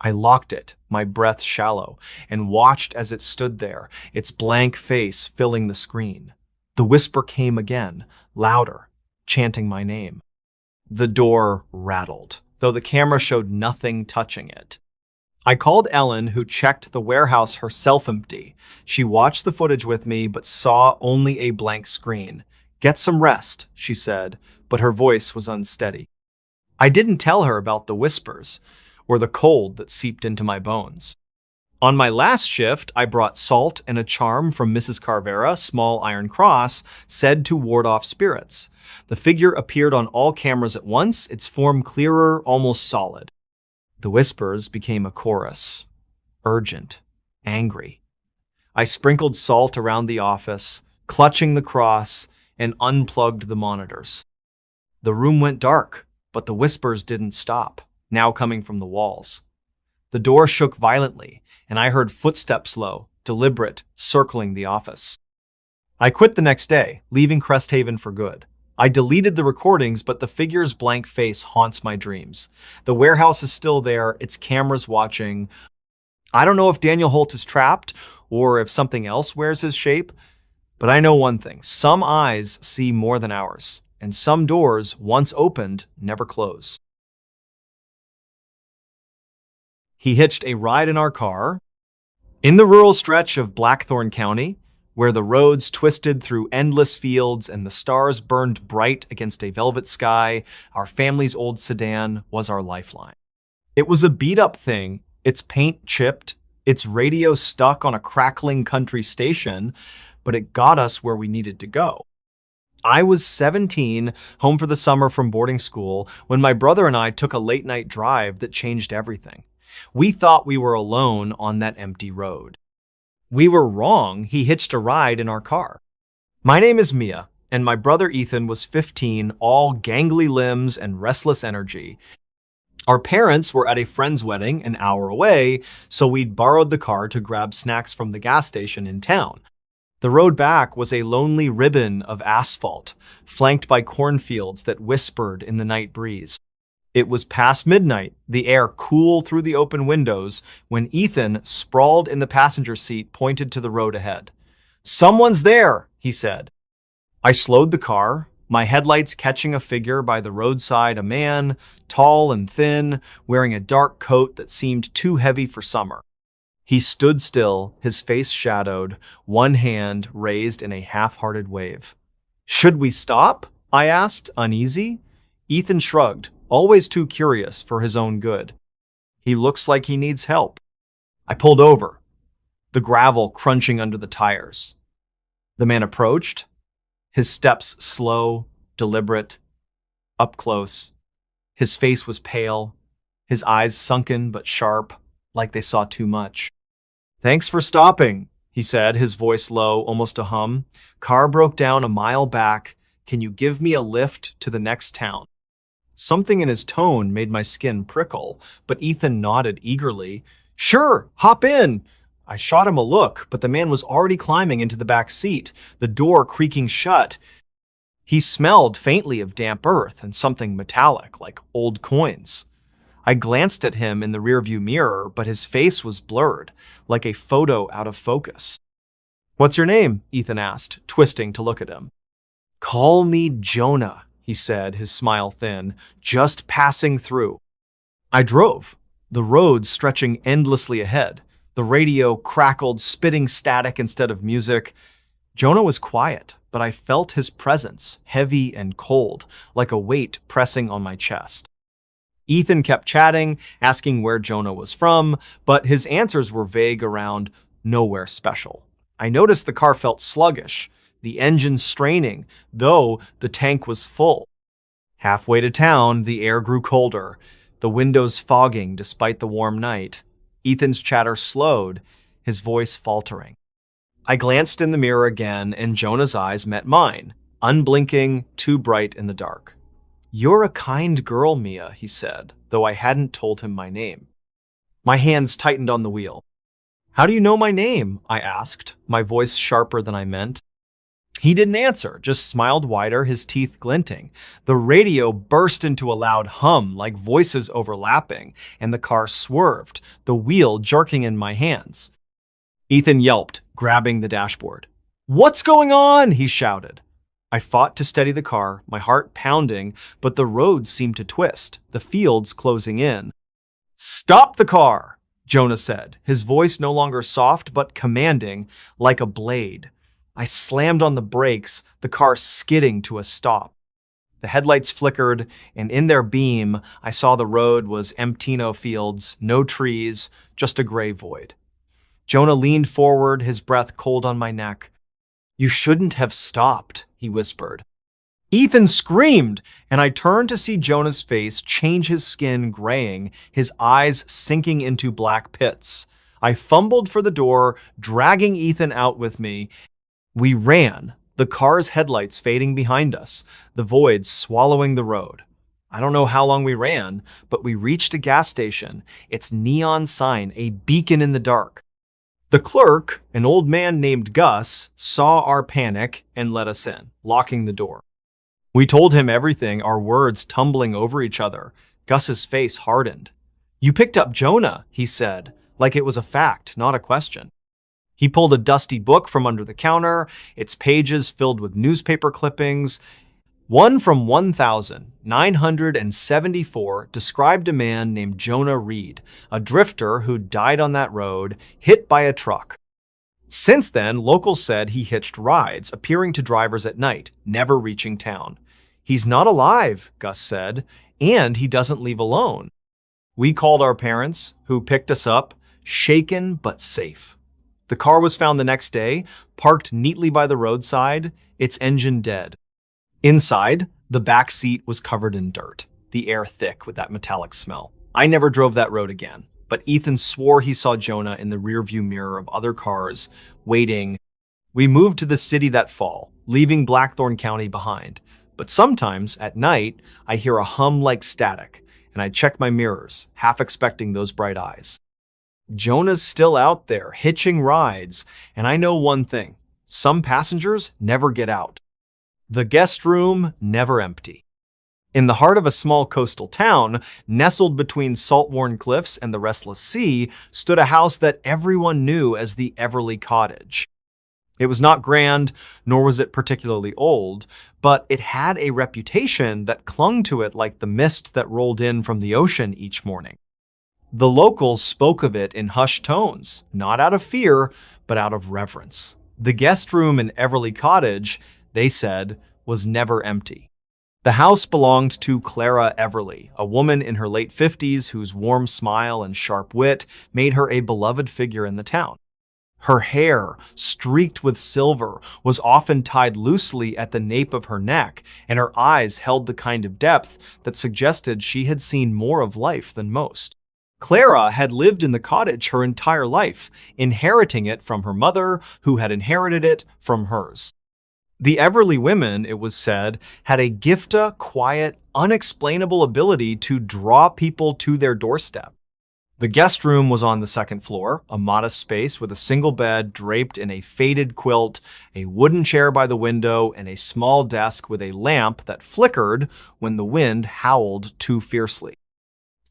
I locked it, my breath shallow, and watched as it stood there, its blank face filling the screen. The whisper came again, louder, chanting my name. The door rattled, though the camera showed nothing touching it. I called Ellen, who checked the warehouse herself empty. She watched the footage with me, but saw only a blank screen. "Get some rest," she said, but her voice was unsteady. I didn't tell her about the whispers, or the cold that seeped into my bones. On my last shift, I brought salt and a charm from Mrs. Carvera, small iron cross, said to ward off spirits. The figure appeared on all cameras at once, its form clearer, almost solid. The whispers became a chorus, urgent, angry. I sprinkled salt around the office, clutching the cross, and unplugged the monitors. The room went dark, but the whispers didn't stop, now coming from the walls. The door shook violently, and I heard footsteps slow, deliberate, circling the office. I quit the next day, leaving Cresthaven for good. I deleted the recordings, but the figure's blank face haunts my dreams. The warehouse is still there, its cameras watching. I don't know if Daniel Holt is trapped, or if something else wears his shape, but I know one thing: some eyes see more than ours, and some doors, once opened, never close. He hitched a ride in our car. In the rural stretch of Blackthorn County, where the roads twisted through endless fields and the stars burned bright against a velvet sky, our family's old sedan was our lifeline. It was a beat-up thing, its paint chipped, its radio stuck on a crackling country station, but it got us where we needed to go. I was 17, home for the summer from boarding school, when my brother and I took a late-night drive that changed everything. We thought we were alone on that empty road. We were wrong. He hitched a ride in our car. My name is Mia, and my brother Ethan was 15, all gangly limbs and restless energy. Our parents were at a friend's wedding an hour away, so we'd borrowed the car to grab snacks from the gas station in town. The road back was a lonely ribbon of asphalt, flanked by cornfields that whispered in the night breeze. It was past midnight, the air cool through the open windows, when Ethan, sprawled in the passenger seat, pointed to the road ahead. "Someone's there," he said. I slowed the car, my headlights catching a figure by the roadside, a man, tall and thin, wearing a dark coat that seemed too heavy for summer. He stood still, his face shadowed, one hand raised in a half-hearted wave. "Should we stop?" I asked, uneasy. Ethan shrugged, always too curious for his own good. "He looks like he needs help." I pulled over, the gravel crunching under the tires. The man approached, his steps slow, deliberate, up close. His face was pale, his eyes sunken but sharp, like they saw too much. "Thanks for stopping," he said, his voice low, almost a hum. "Car broke down a mile back. Can you give me a lift to the next town?" Something in his tone made my skin prickle, but Ethan nodded eagerly. "Sure, hop in." I shot him a look, but the man was already climbing into the back seat, the door creaking shut. He smelled faintly of damp earth and something metallic, like old coins. I glanced at him in the rearview mirror, but his face was blurred, like a photo out of focus. "What's your name?" Ethan asked, twisting to look at him. "Call me Jonah," he said, his smile thin, "just passing through." I drove, the road stretching endlessly ahead. The radio crackled, spitting static instead of music. Jonah was quiet, but I felt his presence, heavy and cold, like a weight pressing on my chest. Ethan kept chatting, asking where Jonah was from, but his answers were vague around nowhere special. I noticed the car felt sluggish, the engine straining, though the tank was full. Halfway to town, the air grew colder, the windows fogging despite the warm night. Ethan's chatter slowed, his voice faltering. I glanced in the mirror again, and Jonah's eyes met mine, unblinking, too bright in the dark. "You're a kind girl, Mia," he said, though I hadn't told him my name. My hands tightened on the wheel. "How do you know my name?" I asked, my voice sharper than I meant. He didn't answer, just smiled wider, his teeth glinting. The radio burst into a loud hum, like voices overlapping, and the car swerved, the wheel jerking in my hands. Ethan yelped, grabbing the dashboard. "What's going on?" he shouted. I fought to steady the car, my heart pounding, but the road seemed to twist, the fields closing in. "Stop the car!" Jonah said, his voice no longer soft but commanding, like a blade. I slammed on the brakes, the car skidding to a stop. The headlights flickered, and in their beam, I saw the road was empty, no fields, no trees, just a gray void. Jonah leaned forward, his breath cold on my neck. "You shouldn't have stopped," he whispered. Ethan screamed, and I turned to see Jonah's face change, his skin graying, his eyes sinking into black pits. I fumbled for the door, dragging Ethan out with me. We ran, the car's headlights fading behind us, the void swallowing the road. I don't know how long we ran, but we reached a gas station, its neon sign a beacon in the dark. The clerk, an old man named Gus, saw our panic and let us in, locking the door. We told him everything, our words tumbling over each other. Gus's face hardened. "You picked up Jonah," he said, like it was a fact, not a question. He pulled a dusty book from under the counter, its pages filled with newspaper clippings. One from 1974 described a man named Jonah Reed, a drifter who died on that road, hit by a truck. Since then, locals said he hitched rides, appearing to drivers at night, never reaching town. "He's not alive," Gus said, "and he doesn't leave alone." We called our parents, who picked us up, shaken but safe. The car was found the next day, parked neatly by the roadside, its engine dead. Inside, the back seat was covered in dirt, the air thick with that metallic smell. I never drove that road again, but Ethan swore he saw Jonah in the rearview mirror of other cars, waiting. We moved to the city that fall, leaving Blackthorn County behind. But sometimes, at night, I hear a hum like static, and I check my mirrors, half expecting those bright eyes. Jonah's still out there, hitching rides, and I know one thing. Some passengers never get out. The guest room never empty. In the heart of a small coastal town, nestled between salt-worn cliffs and the restless sea, stood a house that everyone knew as the Everly Cottage. It was not grand, nor was it particularly old, but it had a reputation that clung to it like the mist that rolled in from the ocean each morning. The locals spoke of it in hushed tones, not out of fear, but out of reverence. The guest room in Everly Cottage, they said, was never empty. The house belonged to Clara Everly, a woman in her late 50s whose warm smile and sharp wit made her a beloved figure in the town. Her hair, streaked with silver, was often tied loosely at the nape of her neck, and her eyes held the kind of depth that suggested she had seen more of life than most. Clara had lived in the cottage her entire life, inheriting it from her mother, who had inherited it from hers. The Everly women, it was said, had a quiet, unexplainable ability to draw people to their doorstep. The guest room was on the second floor, a modest space with a single bed draped in a faded quilt, a wooden chair by the window, and a small desk with a lamp that flickered when the wind howled too fiercely.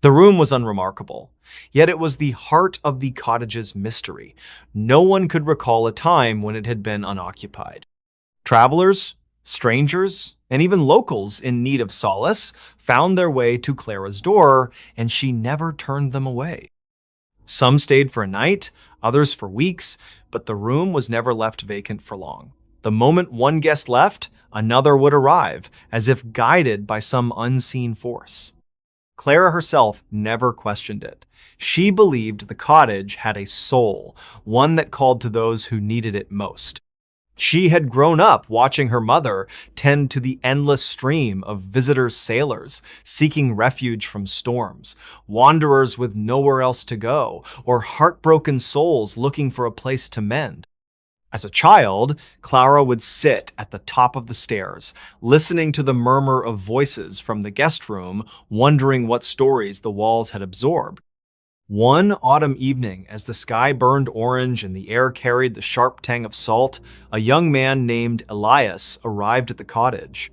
The room was unremarkable, yet it was the heart of the cottage's mystery. No one could recall a time when it had been unoccupied. Travelers, strangers, and even locals in need of solace found their way to Clara's door, and she never turned them away. Some stayed for a night, others for weeks, but the room was never left vacant for long. The moment one guest left, another would arrive, as if guided by some unseen force. Clara herself never questioned it. She believed the cottage had a soul, one that called to those who needed it most. She had grown up watching her mother tend to the endless stream of visitor sailors seeking refuge from storms, wanderers with nowhere else to go, or heartbroken souls looking for a place to mend. As a child, Clara would sit at the top of the stairs, listening to the murmur of voices from the guest room, wondering what stories the walls had absorbed. One autumn evening, as the sky burned orange and the air carried the sharp tang of salt, a young man named Elias arrived at the cottage.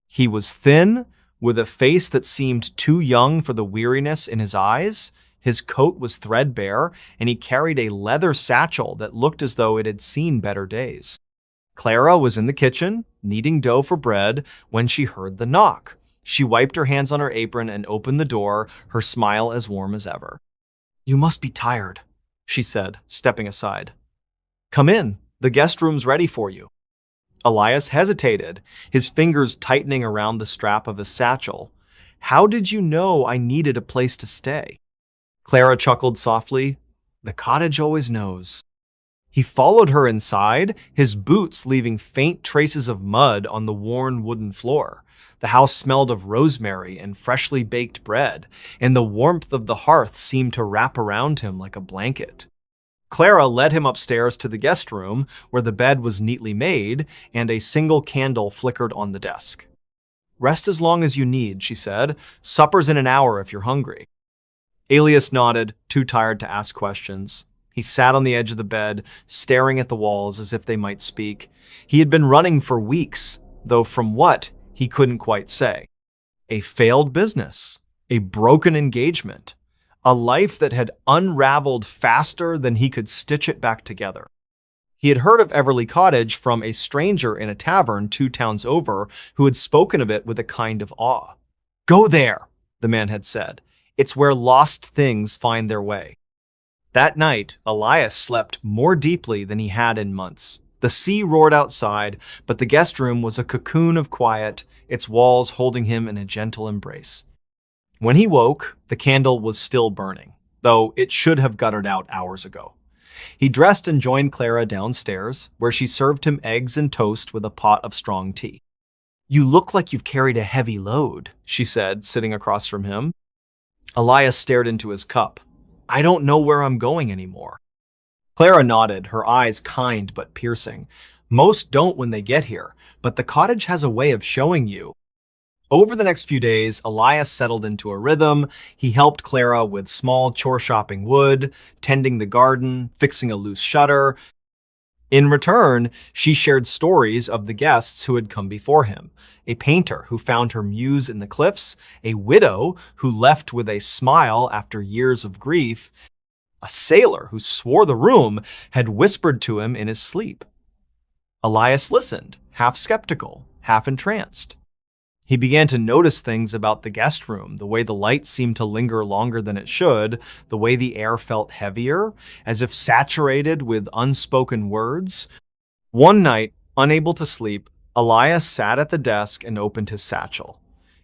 He was thin, with a face that seemed too young for the weariness in his eyes. His coat was threadbare, and he carried a leather satchel that looked as though it had seen better days. Clara was in the kitchen, kneading dough for bread, when she heard the knock. She wiped her hands on her apron and opened the door, her smile as warm as ever. "You must be tired," she said, stepping aside. "Come in. The guest room's ready for you." Elias hesitated, his fingers tightening around the strap of his satchel. "How did you know I needed a place to stay?" Clara chuckled softly. "The cottage always knows." He followed her inside, his boots leaving faint traces of mud on the worn wooden floor. The house smelled of rosemary and freshly baked bread, and the warmth of the hearth seemed to wrap around him like a blanket. Clara led him upstairs to the guest room, where the bed was neatly made and a single candle flickered on the desk. "Rest as long as you need," she said. "Supper's in an hour if you're hungry." Elias nodded, too tired to ask questions. He sat on the edge of the bed, staring at the walls as if they might speak. He had been running for weeks, though from what, he couldn't quite say. A failed business, a broken engagement, a life that had unraveled faster than he could stitch it back together. He had heard of Everleigh Cottage from a stranger in a tavern 2 towns over who had spoken of it with a kind of awe. "Go there," the man had said. "It's where lost things find their way." That night, Elias slept more deeply than he had in months. The sea roared outside, but the guest room was a cocoon of quiet, its walls holding him in a gentle embrace. When he woke, the candle was still burning, though it should have guttered out hours ago. He dressed and joined Clara downstairs, where she served him eggs and toast with a pot of strong tea. "You look like you've carried a heavy load," she said, sitting across from him. Elias stared into his cup. "I don't know where I'm going anymore." Clara nodded, her eyes kind but piercing. "Most don't when they get here, but the cottage has a way of showing you." Over the next few days, Elias settled into a rhythm. He helped Clara with small chore shopping wood, tending the garden, fixing a loose shutter. In return, she shared stories of the guests who had come before him. A painter who found her muse in the cliffs, a widow who left with a smile after years of grief, a sailor who swore the room had whispered to him in his sleep. Elias listened, half skeptical, half entranced. He began to notice things about the guest room, the way the light seemed to linger longer than it should, the way the air felt heavier, as if saturated with unspoken words. One night, unable to sleep, Elias sat at the desk and opened his satchel.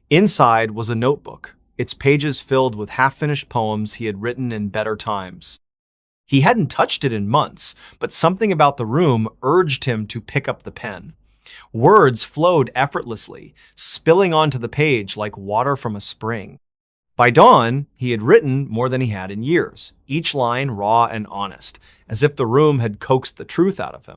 Inside was a notebook, its pages filled with half-finished poems he had written in better times. He hadn't touched it in months, but something about the room urged him to pick up the pen. Words flowed effortlessly, spilling onto the page like water from a spring. By dawn, he had written more than he had in years, each line raw and honest, as if the room had coaxed the truth out of him.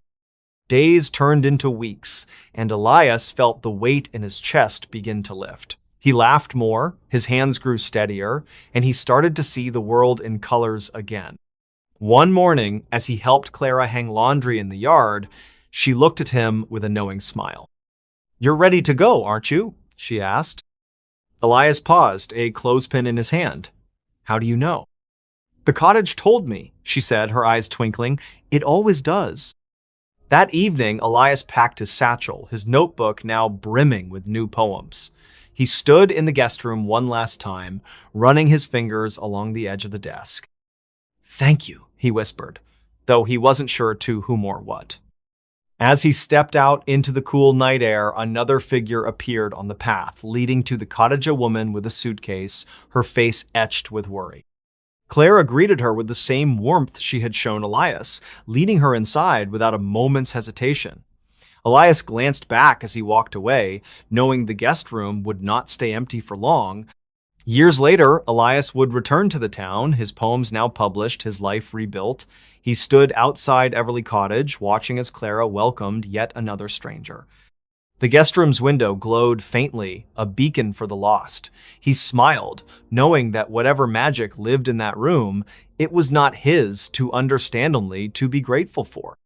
Days turned into weeks, and Elias felt the weight in his chest begin to lift. He laughed more, his hands grew steadier, and he started to see the world in colors again. One morning, as he helped Clara hang laundry in the yard, she looked at him with a knowing smile. "You're ready to go, aren't you?" she asked. Elias paused, a clothespin in his hand. "How do you know?" "The cottage told me," she said, her eyes twinkling. "It always does." That evening, Elias packed his satchel, his notebook now brimming with new poems. He stood in the guest room one last time, running his fingers along the edge of the desk. "Thank you," he whispered, though he wasn't sure to whom or what. As he stepped out into the cool night air, another figure appeared on the path, leading to the cottage, a woman with a suitcase, her face etched with worry. Clara greeted her with the same warmth she had shown Elias, leading her inside without a moment's hesitation. Elias glanced back as he walked away, knowing the guest room would not stay empty for long. Years later, Elias would return to the town, his poems now published, his life rebuilt. He stood outside Everly Cottage, watching as Clara welcomed yet another stranger. The guest room's window glowed faintly, a beacon for the lost. He smiled, knowing that whatever magic lived in that room, it was not his to understand, only to be grateful for.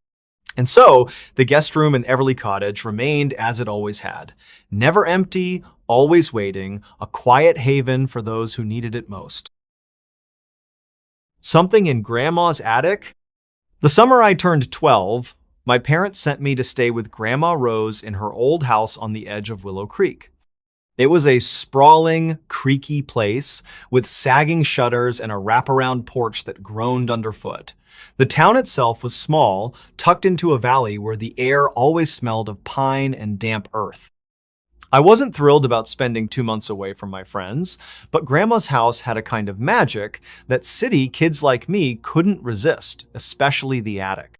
And so, the guest room in Everly Cottage remained as it always had. Never empty, always waiting, a quiet haven for those who needed it most. Something in Grandma's attic? The summer I turned 12, my parents sent me to stay with Grandma Rose in her old house on the edge of Willow Creek. It was a sprawling, creaky place with sagging shutters and a wraparound porch that groaned underfoot. The town itself was small, tucked into a valley where the air always smelled of pine and damp earth. I wasn't thrilled about spending 2 months away from my friends, but Grandma's house had a kind of magic that city kids like me couldn't resist, especially the attic.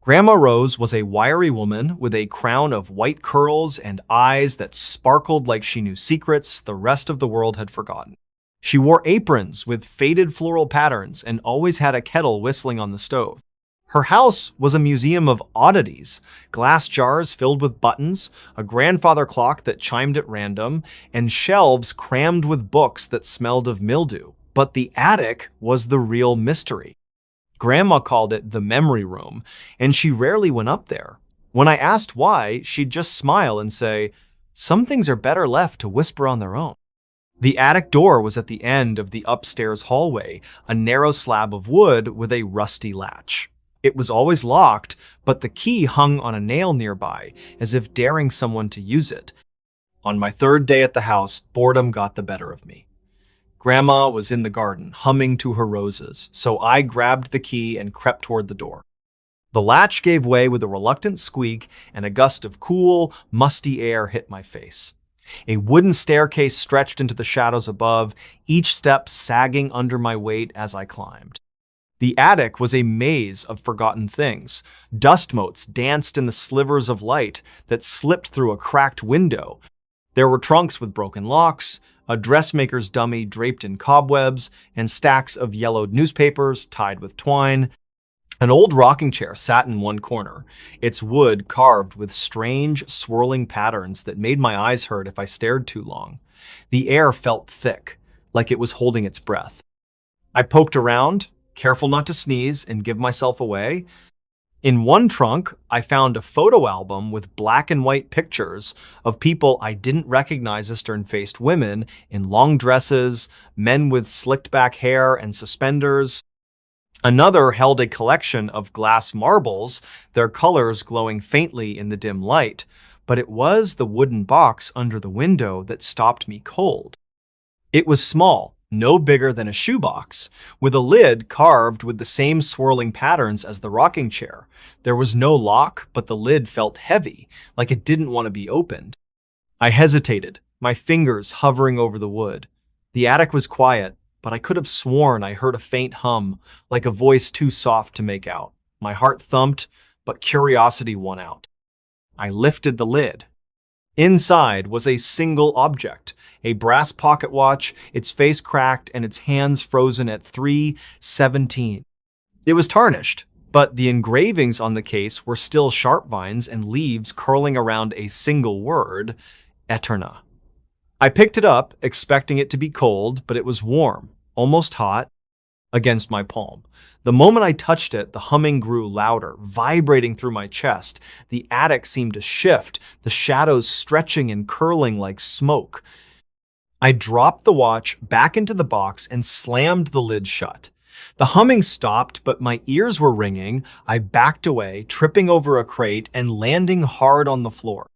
Grandma Rose was a wiry woman with a crown of white curls and eyes that sparkled like she knew secrets the rest of the world had forgotten. She wore aprons with faded floral patterns and always had a kettle whistling on the stove. Her house was a museum of oddities, glass jars filled with buttons, a grandfather clock that chimed at random, and shelves crammed with books that smelled of mildew. But the attic was the real mystery. Grandma called it the memory room, and she rarely went up there. When I asked why, she'd just smile and say, "Some things are better left to whisper on their own." The attic door was at the end of the upstairs hallway, a narrow slab of wood with a rusty latch. It was always locked, but the key hung on a nail nearby, as if daring someone to use it. On my third day at the house, boredom got the better of me. Grandma was in the garden, humming to her roses, so I grabbed the key and crept toward the door. The latch gave way with a reluctant squeak, and a gust of cool, musty air hit my face. A wooden staircase stretched into the shadows above, each step sagging under my weight as I climbed. The attic was a maze of forgotten things. Dust motes danced in the slivers of light that slipped through a cracked window. There were trunks with broken locks, a dressmaker's dummy draped in cobwebs, and stacks of yellowed newspapers tied with twine. An old rocking chair sat in one corner, its wood carved with strange, swirling patterns that made my eyes hurt if I stared too long. The air felt thick, like it was holding its breath. I poked around, careful not to sneeze and give myself away. In one trunk, I found a photo album with black and white pictures of people I didn't recognize as stern-faced women in long dresses, men with slicked back hair and suspenders. Another held a collection of glass marbles, their colors glowing faintly in the dim light, but it was the wooden box under the window that stopped me cold. It was small, no bigger than a shoebox, with a lid carved with the same swirling patterns as the rocking chair. There was no lock, but the lid felt heavy, like it didn't want to be opened. I hesitated, my fingers hovering over the wood. The attic was quiet, but I could have sworn I heard a faint hum, like a voice too soft to make out. My heart thumped, but curiosity won out. I lifted the lid. Inside was a single object, a brass pocket watch, its face cracked and its hands frozen at 3:17. It was tarnished, but the engravings on the case were still sharp vines and leaves curling around a single word, Eterna. I picked it up, expecting it to be cold, but it was warm, almost hot, against my palm. The moment I touched it, the humming grew louder, vibrating through my chest. The attic seemed to shift, the shadows stretching and curling like smoke. I dropped the watch back into the box and slammed the lid shut. The humming stopped, but my ears were ringing. I backed away, tripping over a crate and landing hard on the floor.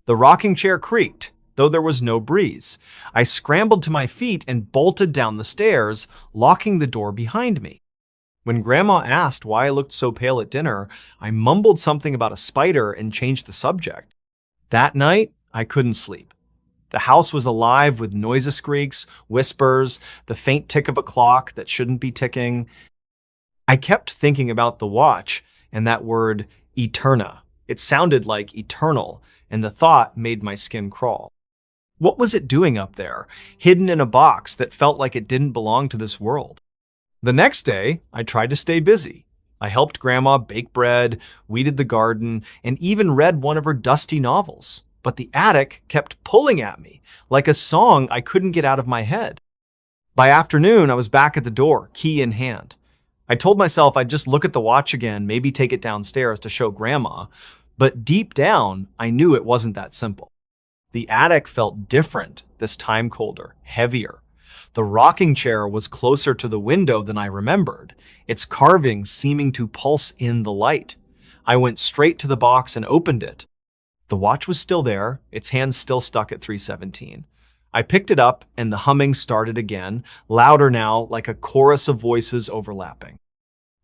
The rocking chair creaked, though there was no breeze. I scrambled to my feet and bolted down the stairs, locking the door behind me. When Grandma asked why I looked so pale at dinner, I mumbled something about a spider and changed the subject. That night, I couldn't sleep. The house was alive with noisy squeaks, whispers, the faint tick of a clock that shouldn't be ticking. I kept thinking about the watch and that word, eterna. It sounded like eternal, and the thought made my skin crawl. What was it doing up there, hidden in a box that felt like it didn't belong to this world? The next day, I tried to stay busy. I helped Grandma bake bread, weeded the garden, and even read one of her dusty novels. But the attic kept pulling at me, like a song I couldn't get out of my head. By afternoon, I was back at the door, key in hand. I told myself I'd just look at the watch again, maybe take it downstairs to show Grandma, but deep down, I knew it wasn't that simple. The attic felt different, this time colder, heavier. The rocking chair was closer to the window than I remembered, its carvings seeming to pulse in the light. I went straight to the box and opened it. The watch was still there, its hands still stuck at 3:17. I picked it up and the humming started again, louder now, like a chorus of voices overlapping.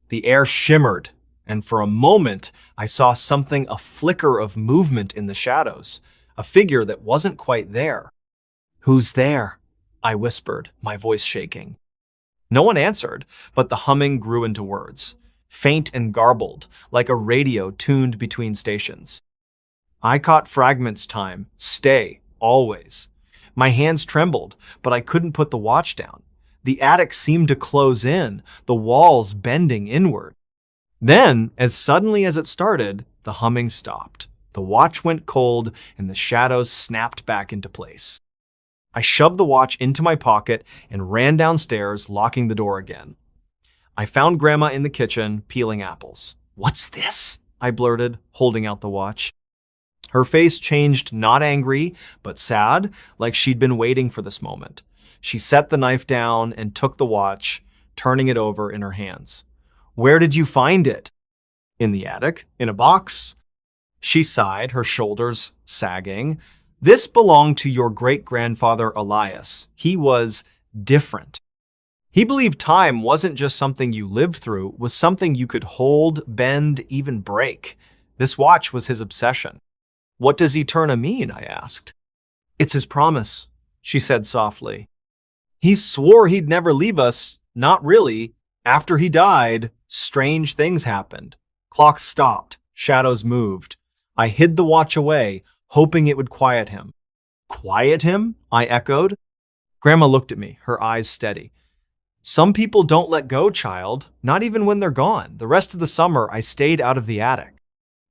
The air shimmered, and for a moment I saw something, a flicker of movement in the shadows, a figure that wasn't quite there. "Who's there?" I whispered, my voice shaking. No one answered, but the humming grew into words, faint and garbled, like a radio tuned between stations. I caught fragments time, stay, always. My hands trembled, but I couldn't put the watch down. The attic seemed to close in, the walls bending inward. Then, as suddenly as it started, the humming stopped. The watch went cold, and the shadows snapped back into place. I shoved the watch into my pocket and ran downstairs, locking the door again. I found Grandma in the kitchen, peeling apples. "What's this?" I blurted, holding out the watch. Her face changed, not angry, but sad, like she'd been waiting for this moment. She set the knife down and took the watch, turning it over in her hands. "Where did you find it?" "In the attic, in a box." She sighed, her shoulders sagging. "This belonged to your great-grandfather Elias. He was different. He believed time wasn't just something you lived through, it was something you could hold, bend, even break. This watch was his obsession." "What does Eterna mean?" I asked. "It's his promise," she said softly. "He swore he'd never leave us, not really. After he died, strange things happened. Clocks stopped, shadows moved. I hid the watch away, hoping it would quiet him." "Quiet him?" I echoed. Grandma looked at me, her eyes steady. "Some people don't let go, child, not even when they're gone. The rest of the summer, I stayed out of the attic."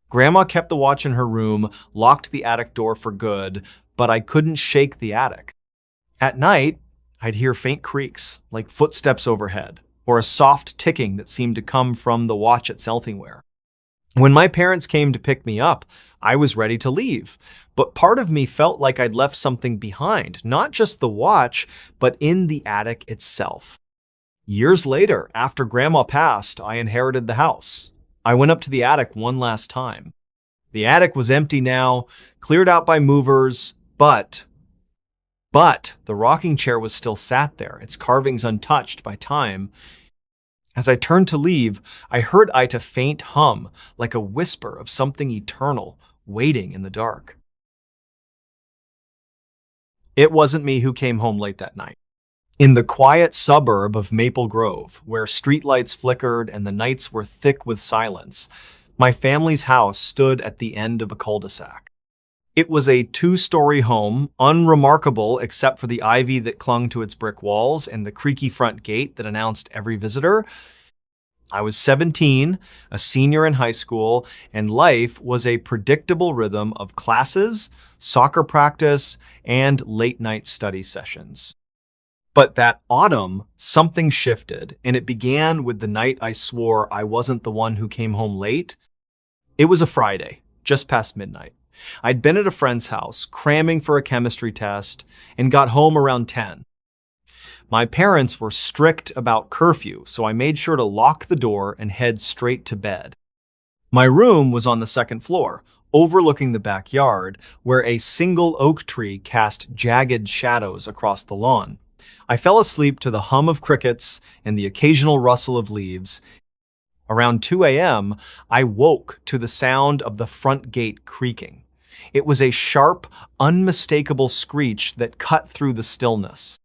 Grandma kept the watch in her room, locked the attic door for good, but I couldn't shake the attic. At night, I'd hear faint creaks, like footsteps overhead, or a soft ticking that seemed to come from the watch itself anywhere. When my parents came to pick me up, I was ready to leave, but part of me felt like I'd left something behind, not just the watch, but in the attic itself. Years later, after Grandma passed, I inherited the house. I went up to the attic one last time. The attic was empty now, cleared out by movers, but the rocking chair was still sat there, its carvings untouched by time. As I turned to leave, I heard Ita faint hum, like a whisper of something eternal, waiting in the dark. It wasn't me who came home late that night. In the quiet suburb of Maple Grove, where streetlights flickered and the nights were thick with silence, my family's house stood at the end of a cul-de-sac. It was a two-story home, unremarkable except for the ivy that clung to its brick walls and the creaky front gate that announced every visitor. I was 17, a senior in high school, and life was a predictable rhythm of classes, soccer practice, and late-night study sessions. But that autumn, something shifted, and it began with the night I swore I wasn't the one who came home late. It was a Friday, just past midnight. I'd been at a friend's house, cramming for a chemistry test, and got home around 10. My parents were strict about curfew, so I made sure to lock the door and head straight to bed. My room was on the second floor, overlooking the backyard, where a single oak tree cast jagged shadows across the lawn. I fell asleep to the hum of crickets and the occasional rustle of leaves. Around 2 a.m., I woke to the sound of the front gate creaking. It was a sharp, unmistakable screech that cut through the stillness.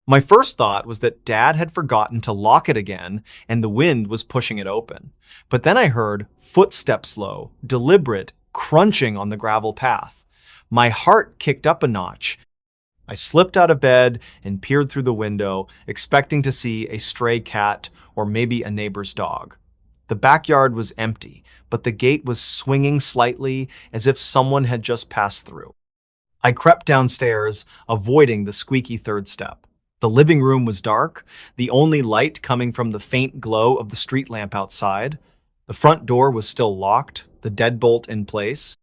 My first thought was that Dad had forgotten to lock it again and the wind was pushing it open. But then I heard footsteps low, deliberate, crunching on the gravel path. My heart kicked up a notch. I slipped out of bed and peered through the window, expecting to see a stray cat or maybe a neighbor's dog. The backyard was empty, but the gate was swinging slightly as if someone had just passed through. I crept downstairs, avoiding the squeaky third step. The living room was dark, the only light coming from the faint glow of the street lamp outside. The front door was still locked, the deadbolt in place.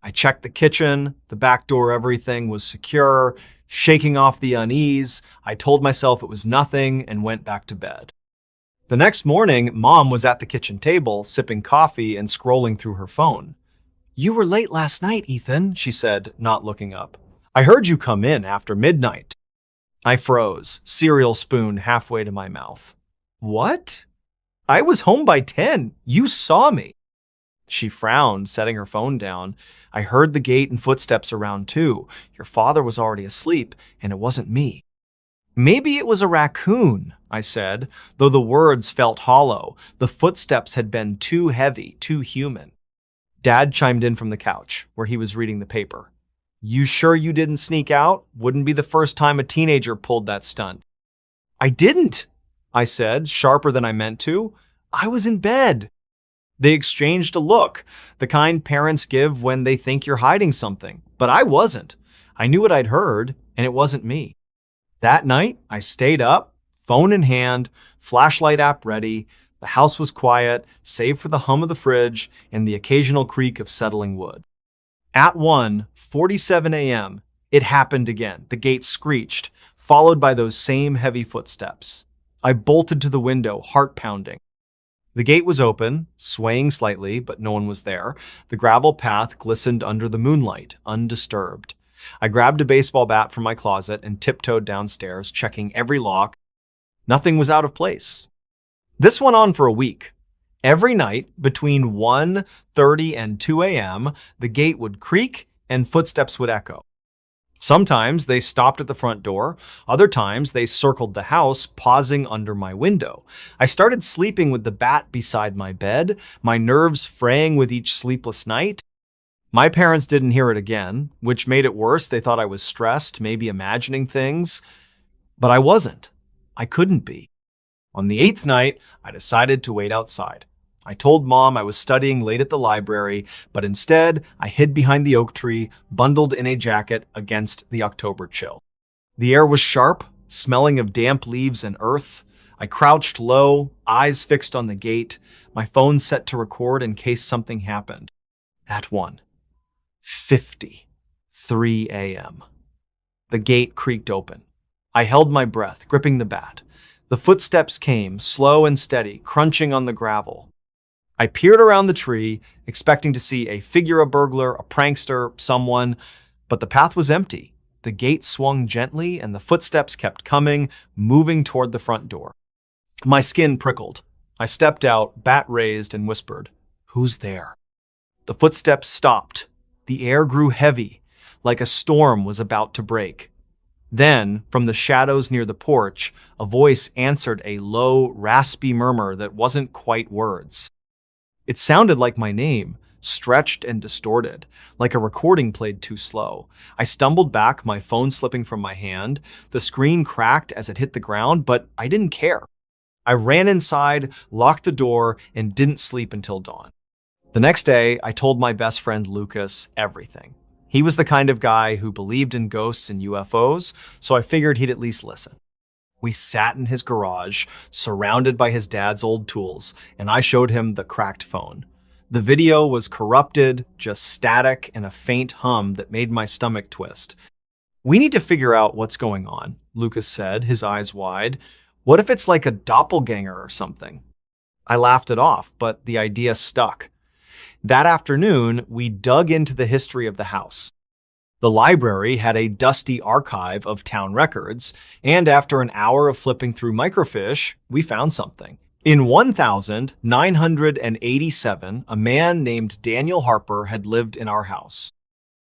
I checked the kitchen, the back door, everything was secure. Shaking off the unease, I told myself it was nothing and went back to bed. The next morning, Mom was at the kitchen table, sipping coffee and scrolling through her phone. "You were late last night, Ethan," she said, not looking up. "I heard you come in after midnight." I froze, cereal spoon halfway to my mouth. "What? I was home by 10. You saw me." She frowned, setting her phone down. "I heard the gate and footsteps around too. Your father was already asleep, and it wasn't me." "Maybe it was a raccoon," I said, though the words felt hollow. The footsteps had been too heavy, too human. Dad chimed in from the couch, where he was reading the paper. "You sure you didn't sneak out? Wouldn't be the first time a teenager pulled that stunt." "I didn't," I said, sharper than I meant to. "I was in bed." They exchanged a look, the kind parents give when they think you're hiding something. But I wasn't. I knew what I'd heard, and it wasn't me. That night, I stayed up, phone in hand, flashlight app ready. The house was quiet, save for the hum of the fridge and the occasional creak of settling wood. At 1:47 a.m., it happened again. The gate screeched, followed by those same heavy footsteps. I bolted to the window, heart pounding. The gate was open, swaying slightly, but no one was there. The gravel path glistened under the moonlight, undisturbed. I grabbed a baseball bat from my closet and tiptoed downstairs, checking every lock. Nothing was out of place. This went on for a week. Every night, between 1:30 and 2 a.m., the gate would creak and footsteps would echo. Sometimes they stopped at the front door. Other times they circled the house, pausing under my window. I started sleeping with the bat beside my bed, my nerves fraying with each sleepless night. My parents didn't hear it again, which made it worse. They thought I was stressed, maybe imagining things. But I wasn't. I couldn't be. On the 8th night, I decided to wait outside. I told Mom I was studying late at the library, but instead I hid behind the oak tree, bundled in a jacket against the October chill. The air was sharp, smelling of damp leaves and earth. I crouched low, eyes fixed on the gate, my phone set to record in case something happened. At 1:53 a.m. The gate creaked open. I held my breath, gripping the bat. The footsteps came, slow and steady, crunching on the gravel. I peered around the tree, expecting to see a figure, a burglar, a prankster, someone, but the path was empty. The gate swung gently, and the footsteps kept coming, moving toward the front door. My skin prickled. I stepped out, bat raised, and whispered, "Who's there?" The footsteps stopped. The air grew heavy, like a storm was about to break. Then, from the shadows near the porch, a voice answered, a low, raspy murmur that wasn't quite words. It sounded like my name, stretched and distorted, like a recording played too slow. I stumbled back, my phone slipping from my hand. The screen cracked as it hit the ground, but I didn't care. I ran inside, locked the door, and didn't sleep until dawn. The next day, I told my best friend Lucas everything. He was the kind of guy who believed in ghosts and UFOs, so I figured he'd at least listen. We sat in his garage, surrounded by his dad's old tools, and I showed him the cracked phone. The video was corrupted, just static and a faint hum that made my stomach twist. "We need to figure out what's going on," Lucas said, his eyes wide. "What if it's like a doppelganger or something?" I laughed it off, but the idea stuck. That afternoon, we dug into the history of the house. The library had a dusty archive of town records, and after an hour of flipping through microfiche, we found something. In 1987, a man named Daniel Harper had lived in our house.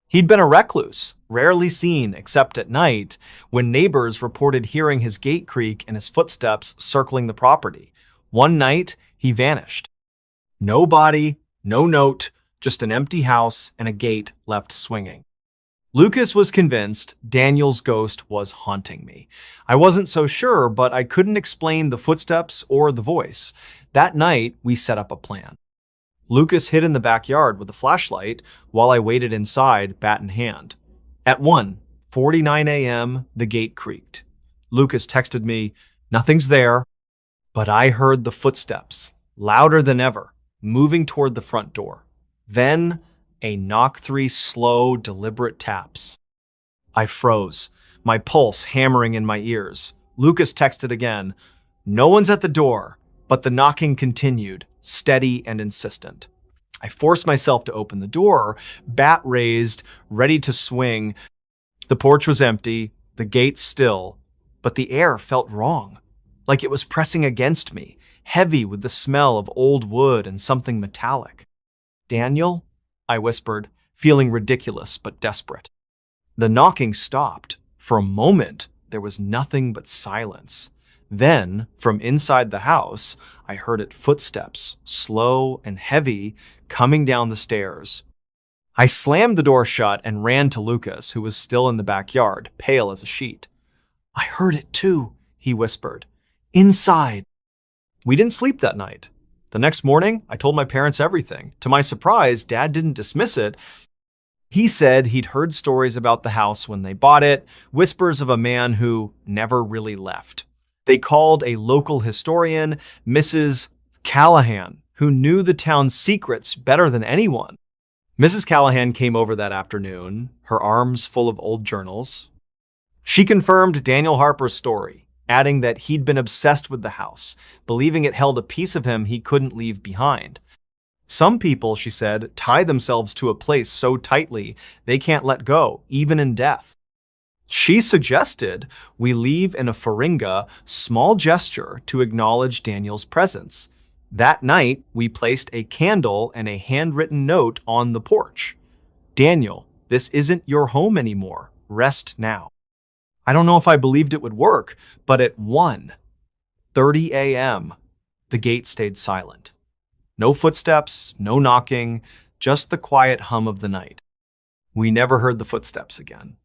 He'd been a recluse, rarely seen except at night, when neighbors reported hearing his gate creak and his footsteps circling the property. One night, he vanished. No body, no note, just an empty house and a gate left swinging. Lucas was convinced Daniel's ghost was haunting me. I wasn't so sure, but I couldn't explain the footsteps or the voice. That night, we set up a plan. Lucas hid in the backyard with a flashlight while I waited inside, bat in hand. At 1:49 a.m., the gate creaked. Lucas texted me, "Nothing's there," but I heard the footsteps, louder than ever, moving toward the front door. Then, a knock, 3 slow, deliberate taps. I froze, my pulse hammering in my ears. Lucas texted again, "No one's at the door," but the knocking continued, steady and insistent. I forced myself to open the door, bat raised, ready to swing. The porch was empty, the gate still, but the air felt wrong, like it was pressing against me, heavy with the smell of old wood and something metallic. "Daniel?" I whispered, feeling ridiculous but desperate. The knocking stopped. For a moment, there was nothing but silence. Then, from inside the house, I heard it footsteps, slow and heavy, coming down the stairs. I slammed the door shut and ran to Lucas, who was still in the backyard, pale as a sheet. "I heard it too," he whispered. "Inside." We didn't sleep that night. The next morning, I told my parents everything. To my surprise, Dad didn't dismiss it. He said he'd heard stories about the house when they bought it, whispers of a man who never really left. They called a local historian, Mrs. Callahan, who knew the town's secrets better than anyone. Mrs. Callahan came over that afternoon, her arms full of old journals. She confirmed Daniel Harper's story, adding that he'd been obsessed with the house, believing it held a piece of him he couldn't leave behind. "Some people," she said, "tie themselves to a place so tightly they can't let go, even in death." She suggested we leave in a faringa, small gesture to acknowledge Daniel's presence. That night, we placed a candle and a handwritten note on the porch. "Daniel, this isn't your home anymore. Rest now." I don't know if I believed it would work, but at 1:30 a.m., the gate stayed silent. No footsteps, no knocking, just the quiet hum of the night. We never heard the footsteps again.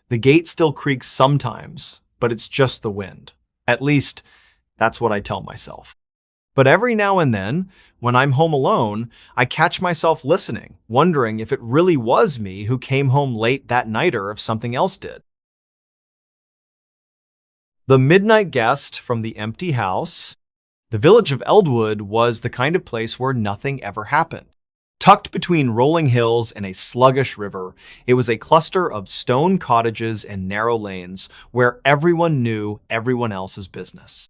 The gate still creaks sometimes, but it's just the wind. At least, that's what I tell myself. But every now and then, when I'm home alone, I catch myself listening, wondering if it really was me who came home late that night or if something else did. The midnight guest from the empty house. The village of Eldwood was the kind of place where nothing ever happened. Tucked between rolling hills and a sluggish river, it was a cluster of stone cottages and narrow lanes where everyone knew everyone else's business.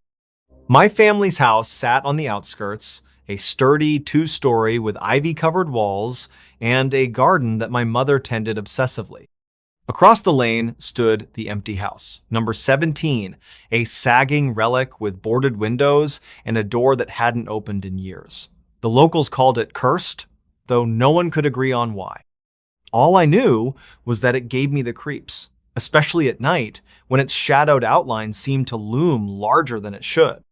My family's house sat on the outskirts, a sturdy 2-story with ivy-covered walls and a garden that my mother tended obsessively. Across the lane stood the empty house, number 17, a sagging relic with boarded windows and a door that hadn't opened in years. The locals called it cursed, though no one could agree on why. All I knew was that it gave me the creeps, especially at night when its shadowed outline seemed to loom larger than it should.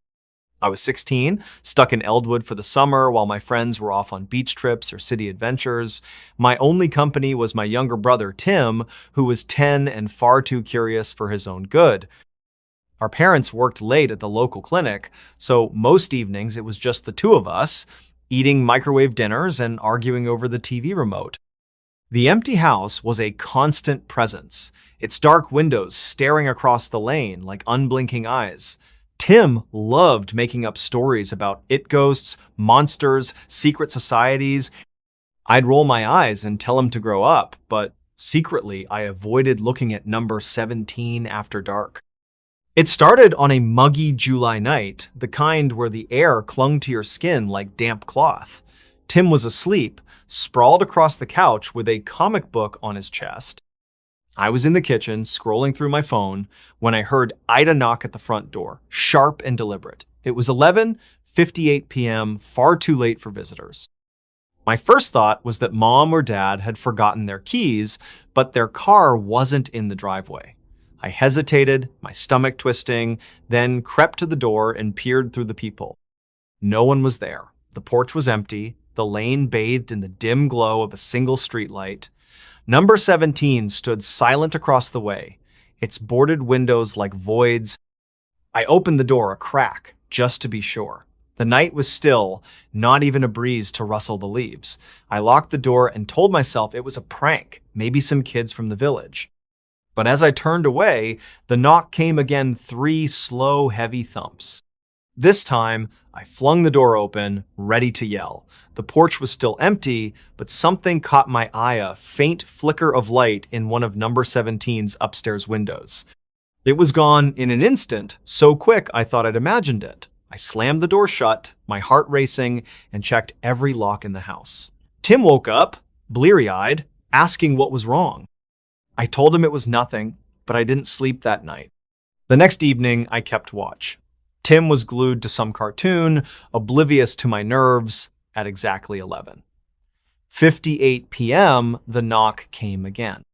I was 16, stuck in Eldwood for the summer while my friends were off on beach trips or city adventures. My only company was my younger brother, Tim, who was 10 and far too curious for his own good. Our parents worked late at the local clinic, so most evenings it was just the two of us, eating microwave dinners and arguing over the TV remote. The empty house was a constant presence, its dark windows staring across the lane like unblinking eyes. Tim loved making up stories about it ghosts, monsters, secret societies. I'd roll my eyes and tell him to grow up, but secretly I avoided looking at number 17 after dark. It started on a muggy July night, the kind where the air clung to your skin like damp cloth. Tim was asleep, sprawled across the couch with a comic book on his chest. I was in the kitchen, scrolling through my phone, when I heard Ida knock at the front door, sharp and deliberate. It was 11:58 p.m., far too late for visitors. My first thought was that Mom or Dad had forgotten their keys, but their car wasn't in the driveway. I hesitated, my stomach twisting, then crept to the door and peered through the peephole. No one was there. The porch was empty, the lane bathed in the dim glow of a single streetlight. Number 17 stood silent across the way, its boarded windows like voids. I opened the door a crack, just to be sure. The night was still, not even a breeze to rustle the leaves. I locked the door and told myself it was a prank, maybe some kids from the village. But as I turned away, the knock came again, 3 slow, heavy thumps. This time, I flung the door open, ready to yell. The porch was still empty, but something caught my eye, a faint flicker of light in one of number 17's upstairs windows. It was gone in an instant, so quick I thought I'd imagined it. I slammed the door shut, my heart racing, and checked every lock in the house. Tim woke up, bleary-eyed, asking what was wrong. I told him it was nothing, but I didn't sleep that night. The next evening, I kept watch. Tim was glued to some cartoon, oblivious to my nerves, at exactly 11:58 p.m., the knock came again.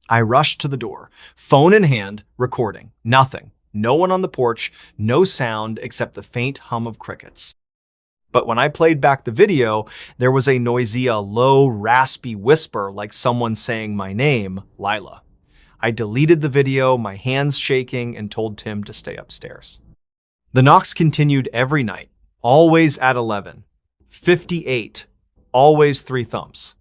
I rushed to the door, phone in hand, recording. Nothing. No one on the porch, no sound except the faint hum of crickets. But when I played back the video, there was a noisy, low, raspy whisper like someone saying my name, Lila. I deleted the video, my hands shaking, and told Tim to stay upstairs. The knocks continued every night, always at 11:58, always 3 thumps.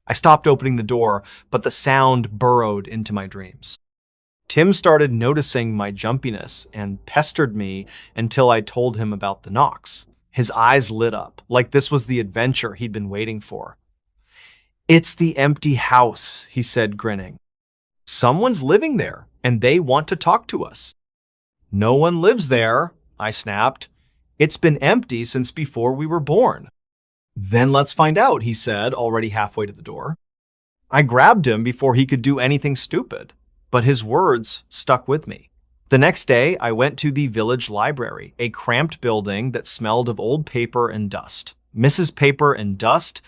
I stopped opening the door, but the sound burrowed into my dreams. Tim started noticing my jumpiness and pestered me until I told him about the knocks. His eyes lit up, like this was the adventure he'd been waiting for. "It's the empty house," he said, grinning. "Someone's living there, and they want to talk to us." "No one lives there," I snapped. "It's been empty since before we were born." "Then let's find out," he said, already halfway to the door. I grabbed him before he could do anything stupid, but his words stuck with me. The next day, I went to the village library, a cramped building that smelled of old paper and dust. Mrs. Paper and Dust.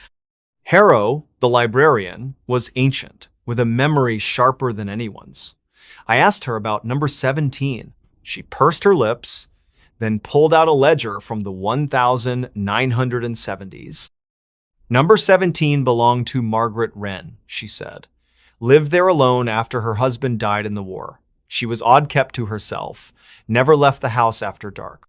Harrow, the librarian, was ancient, with a memory sharper than anyone's. I asked her about number 17. She pursed her lips, then pulled out a ledger from the 1970s. "Number 17 belonged to Margaret Wren," she said. "Lived there alone after her husband died in the war. She was odd-kept to herself, never left the house after dark.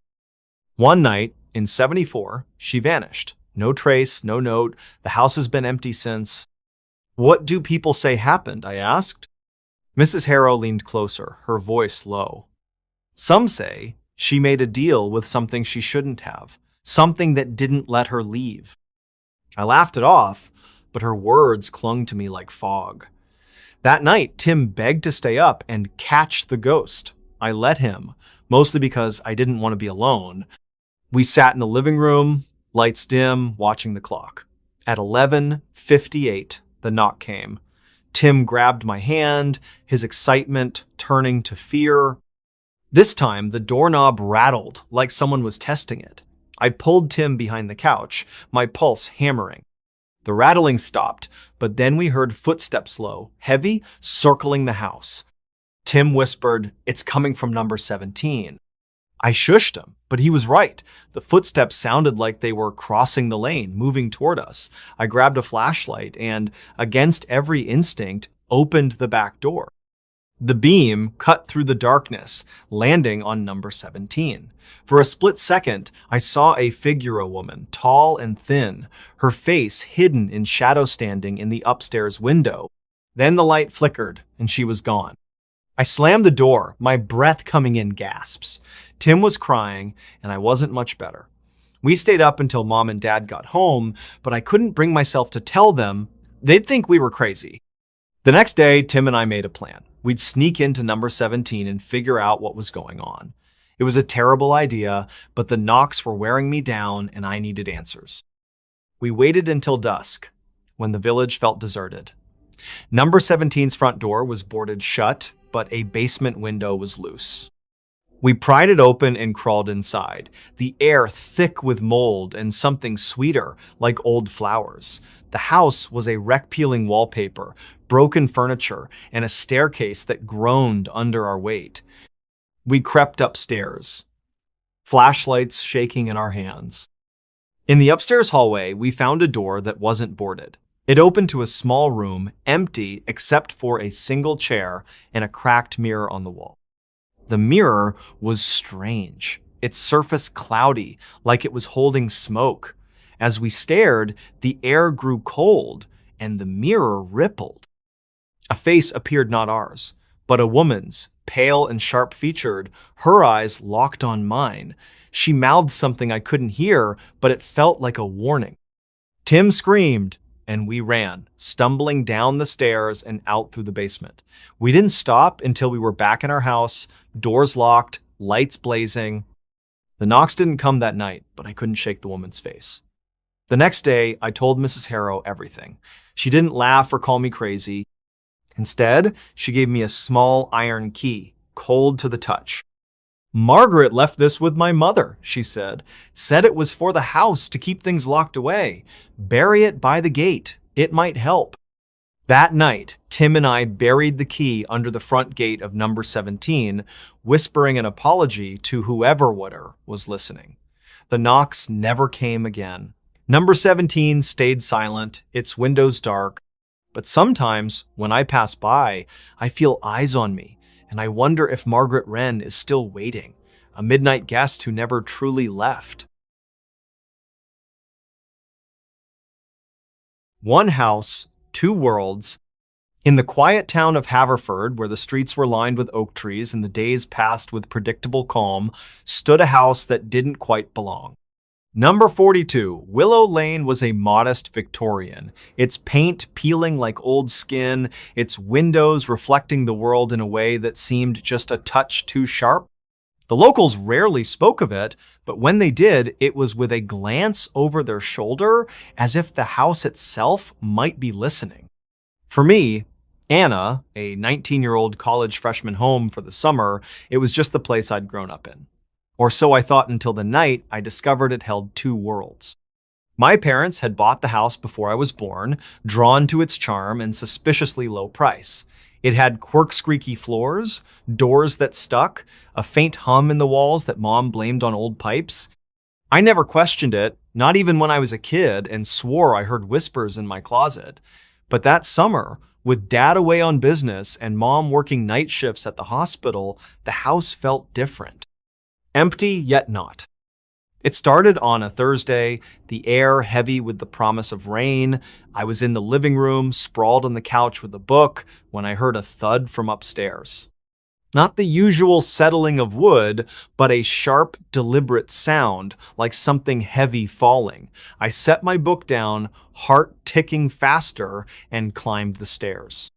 One night, in 74, she vanished. No trace, no note. The house has been empty since." "What do people say happened?" I asked. Mrs. Harrow leaned closer, her voice low. "Some say she made a deal with something she shouldn't have, something that didn't let her leave." I laughed it off, but her words clung to me like fog. That night, Tim begged to stay up and catch the ghost. I let him, mostly because I didn't want to be alone. We sat in the living room, lights dim, watching the clock. At 11:58, the knock came. Tim grabbed my hand, his excitement turning to fear. This time, the doorknob rattled like someone was testing it. I pulled Tim behind the couch, my pulse hammering. The rattling stopped, but then we heard footsteps low, heavy, circling the house. Tim whispered, "It's coming from number 17. I shushed him, but he was right. The footsteps sounded like they were crossing the lane, moving toward us. I grabbed a flashlight and, against every instinct, opened the back door. The beam cut through the darkness, landing on number 17. For a split second, I saw a figure, a woman, tall and thin, her face hidden in shadow standing in the upstairs window. Then the light flickered, and she was gone. I slammed the door, my breath coming in gasps. Tim was crying, and I wasn't much better. We stayed up until Mom and Dad got home, but I couldn't bring myself to tell them. They'd think we were crazy. The next day, Tim and I made a plan. We'd sneak into number 17 and figure out what was going on. It was a terrible idea, but the knocks were wearing me down and I needed answers. We waited until dusk, when the village felt deserted. Number 17's front door was boarded shut, but a basement window was loose. We pried it open and crawled inside, the air thick with mold and something sweeter, like old flowers. The house was a wreck-peeling wallpaper, broken furniture, and a staircase that groaned under our weight. We crept upstairs, flashlights shaking in our hands. In the upstairs hallway, we found a door that wasn't boarded. It opened to a small room, empty except for a single chair and a cracked mirror on the wall. The mirror was strange, its surface cloudy, like it was holding smoke. As we stared, the air grew cold and the mirror rippled. A face appeared, not ours, but a woman's, pale and sharp-featured, her eyes locked on mine. She mouthed something I couldn't hear, but it felt like a warning. Tim screamed, and we ran, stumbling down the stairs and out through the basement. We didn't stop until we were back in our house, doors locked, lights blazing. The knocks didn't come that night, but I couldn't shake the woman's face. The next day, I told Mrs. Harrow everything. She didn't laugh or call me crazy. Instead, she gave me a small iron key, cold to the touch. "Margaret left this with my mother," she said. "Said it was for the house to keep things locked away. Bury it by the gate. It might help." That night, Tim and I buried the key under the front gate of number 17, whispering an apology to whoever was listening. The knocks never came again. Number 17 stayed silent, its windows dark. But sometimes, when I pass by, I feel eyes on me, and I wonder if Margaret Wren is still waiting, a midnight guest who never truly left. One house, two worlds. In the quiet town of Haverford, where the streets were lined with oak trees and the days passed with predictable calm, stood a house that didn't quite belong. Number 42, Willow Lane, was a modest Victorian, its paint peeling like old skin, its windows reflecting the world in a way that seemed just a touch too sharp. The locals rarely spoke of it, but when they did, it was with a glance over their shoulder, as if the house itself might be listening. For me, Anna, a 19-year-old college freshman home for the summer, it was just the place I'd grown up in. Or so I thought until the night I discovered it held two worlds. My parents had bought the house before I was born, drawn to its charm and suspiciously low price. It had quirk-squeaky floors, doors that stuck, a faint hum in the walls that Mom blamed on old pipes. I never questioned it, not even when I was a kid, and swore I heard whispers in my closet. But that summer, with Dad away on business and Mom working night shifts at the hospital, the house felt different. Empty, yet not. It started on a Thursday, the air heavy with the promise of rain. I was in the living room, sprawled on the couch with a book, when I heard a thud from upstairs. Not the usual settling of wood, but a sharp, deliberate sound, like something heavy falling. I set my book down, heart ticking faster, and climbed the stairs.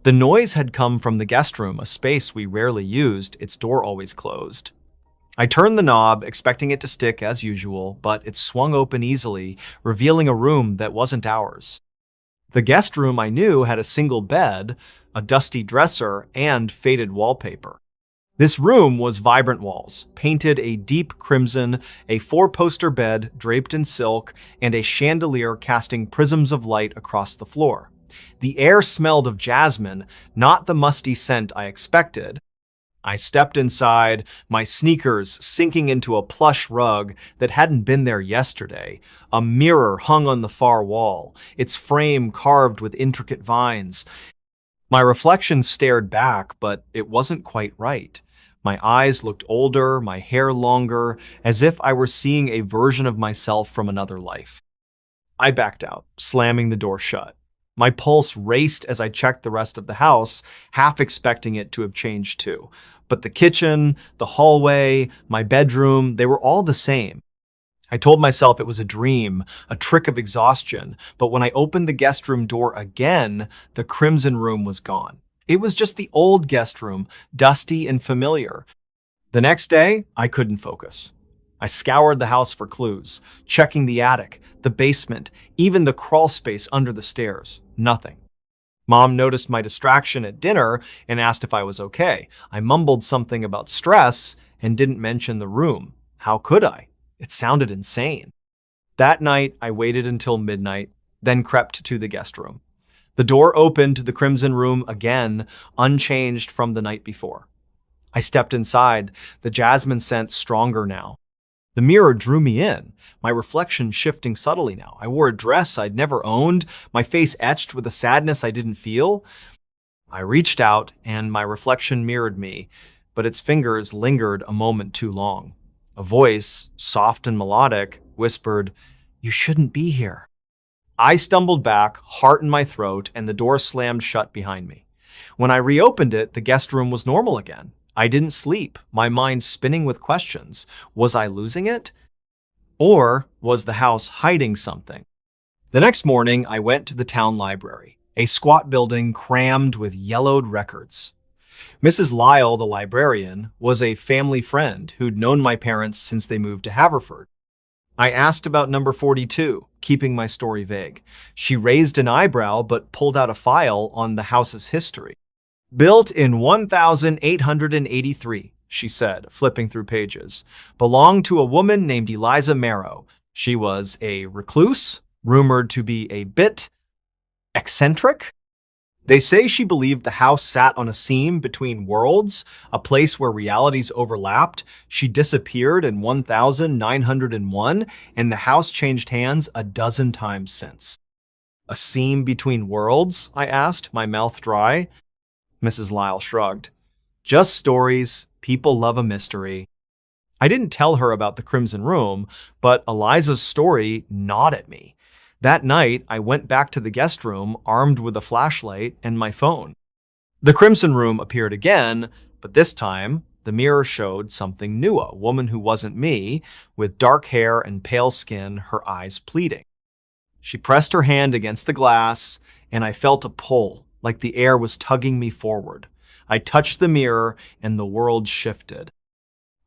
The noise had come from the guest room, a space we rarely used, its door always closed. I turned the knob, expecting it to stick as usual, but it swung open easily, revealing a room that wasn't ours. The guest room I knew had a single bed, a dusty dresser, and faded wallpaper. This room was vibrant walls, painted a deep crimson, a four-poster bed draped in silk, and a chandelier casting prisms of light across the floor. The air smelled of jasmine, not the musty scent I expected. I stepped inside, my sneakers sinking into a plush rug that hadn't been there yesterday. A mirror hung on the far wall, its frame carved with intricate vines. My reflection stared back, but it wasn't quite right. My eyes looked older, my hair longer, as if I were seeing a version of myself from another life. I backed out, slamming the door shut. My pulse raced as I checked the rest of the house, half expecting it to have changed too. But the kitchen, the hallway, my bedroom, they were all the same. I told myself it was a dream, a trick of exhaustion, but when I opened the guest room door again, the crimson room was gone. It was just the old guest room, dusty and familiar. The next day, I couldn't focus. I scoured the house for clues, checking the attic, the basement, even the crawl space under the stairs. Nothing. Mom noticed my distraction at dinner and asked if I was okay. I mumbled something about stress and didn't mention the room. How could I? It sounded insane. That night, I waited until midnight, then crept to the guest room. The door opened to the crimson room again, unchanged from the night before. I stepped inside, the jasmine scent stronger now. The mirror drew me in, my reflection shifting subtly now. I wore a dress I'd never owned, my face etched with a sadness I didn't feel. I reached out, and my reflection mirrored me, but its fingers lingered a moment too long. A voice, soft and melodic, whispered, "You shouldn't be here." I stumbled back, heart in my throat, and the door slammed shut behind me. When I reopened it, the guest room was normal again. I didn't sleep, my mind spinning with questions. Was I losing it? Or was the house hiding something? The next morning, I went to the town library, a squat building crammed with yellowed records. Mrs. Lyle, the librarian, was a family friend who'd known my parents since they moved to Haverford. I asked about number 42, keeping my story vague. She raised an eyebrow but pulled out a file on the house's history. "Built in 1883, she said, flipping through pages. "Belonged to a woman named Eliza Marrow. She was a recluse, rumored to be a bit eccentric. They say she believed the house sat on a seam between worlds, a place where realities overlapped. She disappeared in 1901, and the house changed hands a dozen times since." "A seam between worlds?" I asked, my mouth dry. Mrs. Lyle shrugged. "Just stories. People love a mystery." I didn't tell her about the Crimson Room, but Eliza's story gnawed at me. That night, I went back to the guest room, armed with a flashlight and my phone. The Crimson Room appeared again, but this time, the mirror showed something new, a woman who wasn't me, with dark hair and pale skin, her eyes pleading. She pressed her hand against the glass, and I felt a pull, like the air was tugging me forward. I touched the mirror, and the world shifted.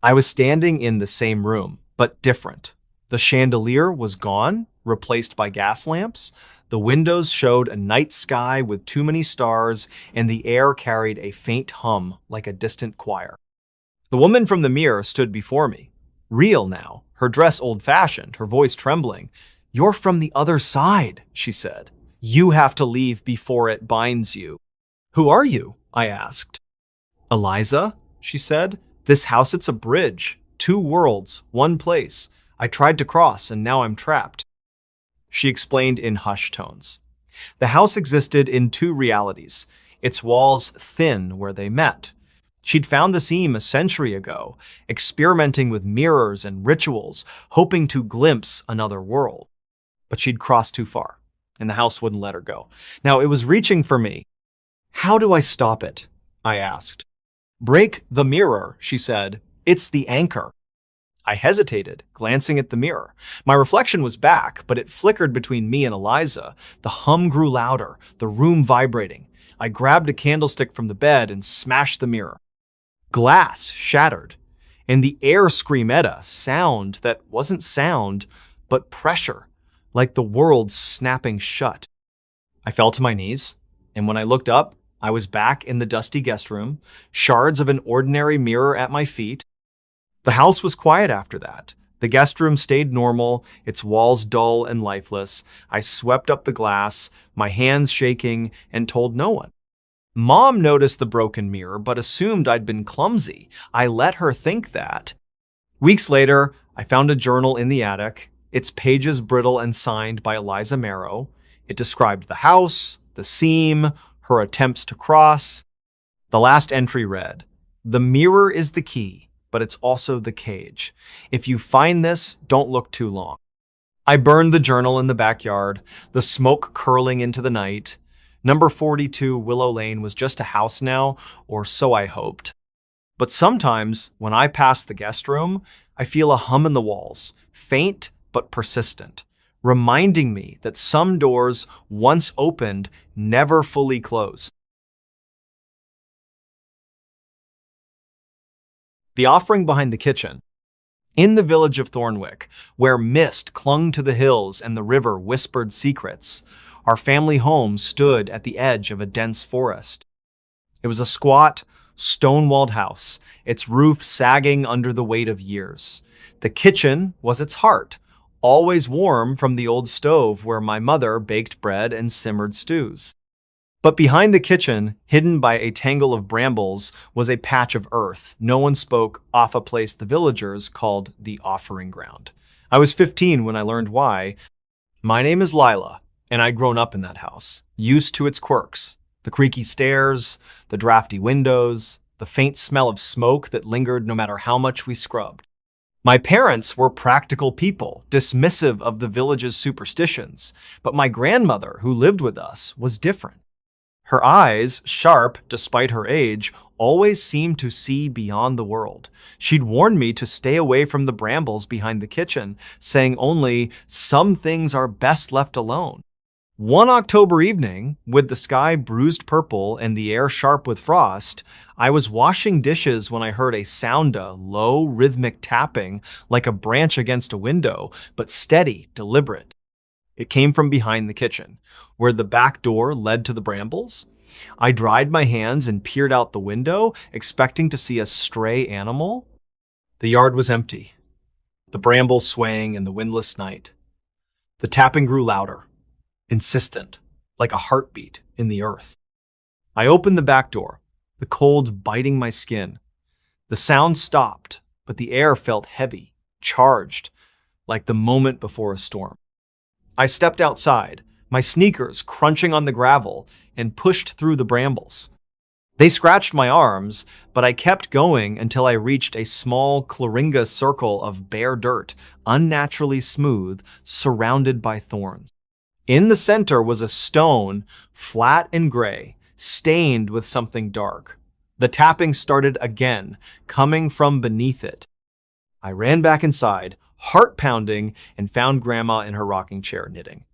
I was standing in the same room, but different. The chandelier was gone, replaced by gas lamps. The windows showed a night sky with too many stars, and the air carried a faint hum like a distant choir. The woman from the mirror stood before me. Real now, her dress old-fashioned, her voice trembling. "You're from the other side," she said. "You have to leave before it binds you." "Who are you?" I asked. "Eliza," she said. "This house, it's a bridge. 2 worlds, 1 place. I tried to cross, and now I'm trapped." She explained in hushed tones. The house existed in 2 realities, its walls thin where they met. She'd found the seam a century ago, experimenting with mirrors and rituals, hoping to glimpse another world. But she'd crossed too far, and the house wouldn't let her go. Now it was reaching for me. "How do I stop it?" I asked. "Break the mirror," she said. "It's the anchor." I hesitated, glancing at the mirror. My reflection was back, but it flickered between me and Eliza. The hum grew louder, the room vibrating. I grabbed a candlestick from the bed and smashed the mirror. Glass shattered, and the air screamed at us, sound that wasn't sound, but pressure, like the world snapping shut. I fell to my knees, and when I looked up, I was back in the dusty guest room, shards of an ordinary mirror at my feet. The house was quiet after that. The guest room stayed normal, its walls dull and lifeless. I swept up the glass, my hands shaking, and told no one. Mom noticed the broken mirror, but assumed I'd been clumsy. I let her think that. Weeks later, I found a journal in the attic, its pages brittle and signed by Eliza Marrow. It described the house, the seam, her attempts to cross. The last entry read, "The mirror is the key, but it's also the cage. If you find this, don't look too long." I burned the journal in the backyard, the smoke curling into the night. Number 42 Willow Lane was just a house now, or so I hoped. But sometimes, when I pass the guest room, I feel a hum in the walls, faint but persistent, reminding me that some doors, once opened, never fully close. The offering behind the kitchen. In the village of Thornwick, where mist clung to the hills and the river whispered secrets, our family home stood at the edge of a dense forest. It was a squat, stone-walled house, its roof sagging under the weight of years. The kitchen was its heart, always warm from the old stove where my mother baked bread and simmered stews. But behind the kitchen, hidden by a tangle of brambles, was a patch of earth no one spoke off, a place the villagers called the offering ground. I was 15 when I learned why. My name is Lila, and I'd grown up in that house, used to its quirks. The creaky stairs, the drafty windows, the faint smell of smoke that lingered no matter how much we scrubbed. My parents were practical people, dismissive of the village's superstitions, but my grandmother, who lived with us, was different. Her eyes, sharp despite her age, always seemed to see beyond the world. She'd warned me to stay away from the brambles behind the kitchen, saying only, "Some things are best left alone." One October evening, with the sky bruised purple and the air sharp with frost, I was washing dishes when I heard a sound, a low, rhythmic tapping, like a branch against a window, but steady, deliberate. It came from behind the kitchen, where the back door led to the brambles. I dried my hands and peered out the window, expecting to see a stray animal. The yard was empty, the brambles swaying in the windless night. The tapping grew louder, insistent, like a heartbeat in the earth. I opened the back door, the cold biting my skin. The sound stopped, but the air felt heavy, charged, like the moment before a storm. I stepped outside, my sneakers crunching on the gravel, and pushed through the brambles. They scratched my arms, but I kept going until I reached a small Claringa circle of bare dirt, unnaturally smooth, surrounded by thorns. In the center was a stone, flat and gray, stained with something dark. The tapping started again, coming from beneath it. I ran back inside, heart pounding, and found Grandma in her rocking chair knitting.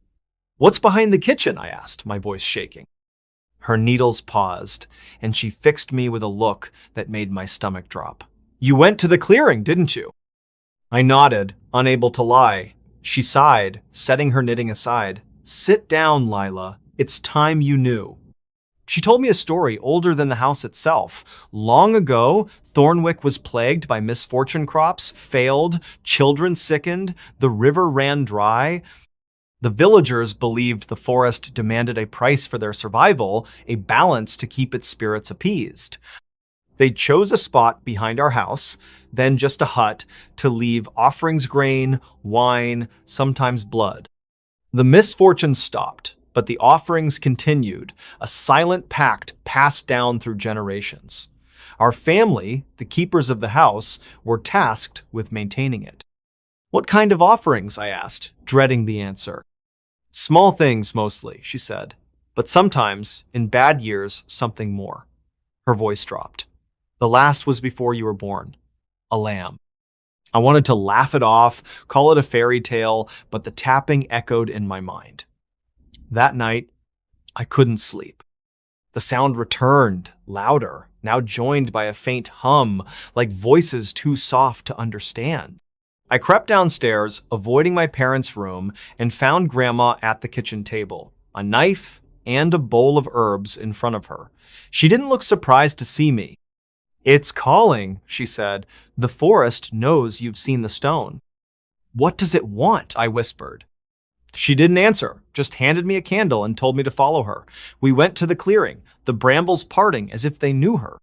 "What's behind the kitchen?" I asked, my voice shaking. Her needles paused, and she fixed me with a look that made my stomach drop. "You went to the clearing, didn't you?" I nodded, unable to lie. She sighed, setting her knitting aside. "Sit down, Lila. It's time you knew." She told me a story older than the house itself. Long ago, Thornwick was plagued by misfortune. Crops failed, children sickened, the river ran dry. The villagers believed the forest demanded a price for their survival, a balance to keep its spirits appeased. They chose a spot behind our house, then just a hut, to leave offerings, grain, wine, sometimes blood. The misfortunes stopped, but the offerings continued, a silent pact passed down through generations. Our family, the keepers of the house, were tasked with maintaining it. "What kind of offerings?" I asked, dreading the answer. "Small things mostly," she said, "but sometimes, in bad years, something more." Her voice dropped. "The last was before you were born. A lamb." I wanted to laugh it off, call it a fairy tale, but the tapping echoed in my mind. That night, I couldn't sleep. The sound returned, louder, now joined by a faint hum, like voices too soft to understand. I crept downstairs, avoiding my parents' room, and found Grandma at the kitchen table, a knife and a bowl of herbs in front of her. She didn't look surprised to see me. "It's calling," she said. "The forest knows you've seen the stone." "What does it want?" I whispered. She didn't answer, just handed me a candle and told me to follow her. We went to the clearing, the brambles parting as if they knew her.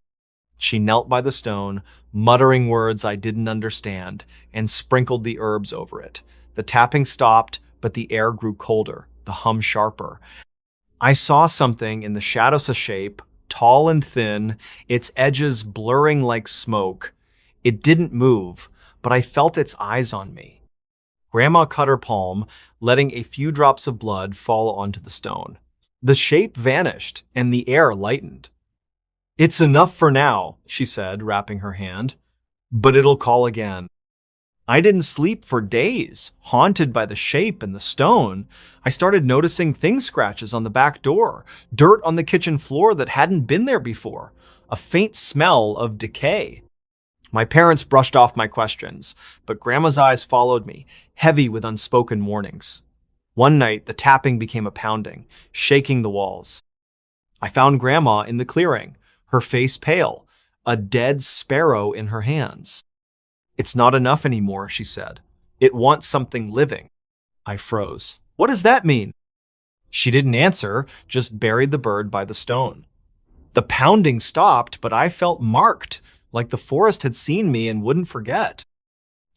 She knelt by the stone, muttering words I didn't understand, and sprinkled the herbs over it. The tapping stopped, but the air grew colder, the hum sharper. I saw something in the shadows of shape, tall and thin, its edges blurring like smoke. It didn't move, but I felt its eyes on me. Grandma cut her palm, letting a few drops of blood fall onto the stone. The shape vanished, and the air lightened. "It's enough for now," she said, wrapping her hand. "But it'll call again." I didn't sleep for days, haunted by the shape and the stone. I started noticing thing scratches on the back door, dirt on the kitchen floor that hadn't been there before, a faint smell of decay. My parents brushed off my questions, but Grandma's eyes followed me, heavy with unspoken warnings. One night, the tapping became a pounding, shaking the walls. I found Grandma in the clearing, her face pale, a dead sparrow in her hands. "It's not enough anymore," she said. "It wants something living." I froze. "What does that mean?" She didn't answer, just buried the bird by the stone. The pounding stopped, but I felt marked, like the forest had seen me and wouldn't forget.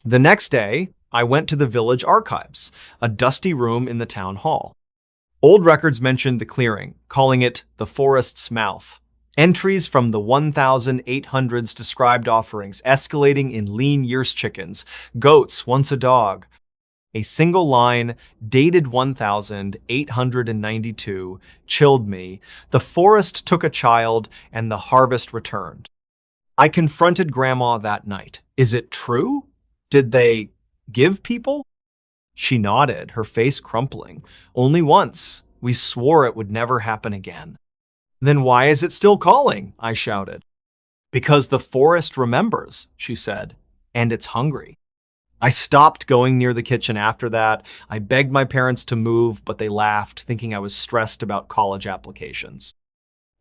The next day, I went to the village archives, a dusty room in the town hall. Old records mentioned the clearing, calling it the forest's mouth. Entries from the 1800s described offerings escalating in lean year's chickens, goats once a dog. A single line, dated 1892, chilled me. "The forest took a child, and the harvest returned." I confronted Grandma that night. "Is it true? Did they give people?" She nodded, her face crumpling. "Only once. We swore it would never happen again." "Then why is it still calling?" I shouted. "Because the forest remembers," she said, "and it's hungry." I stopped going near the kitchen after that. I begged my parents to move, but they laughed, thinking I was stressed about college applications.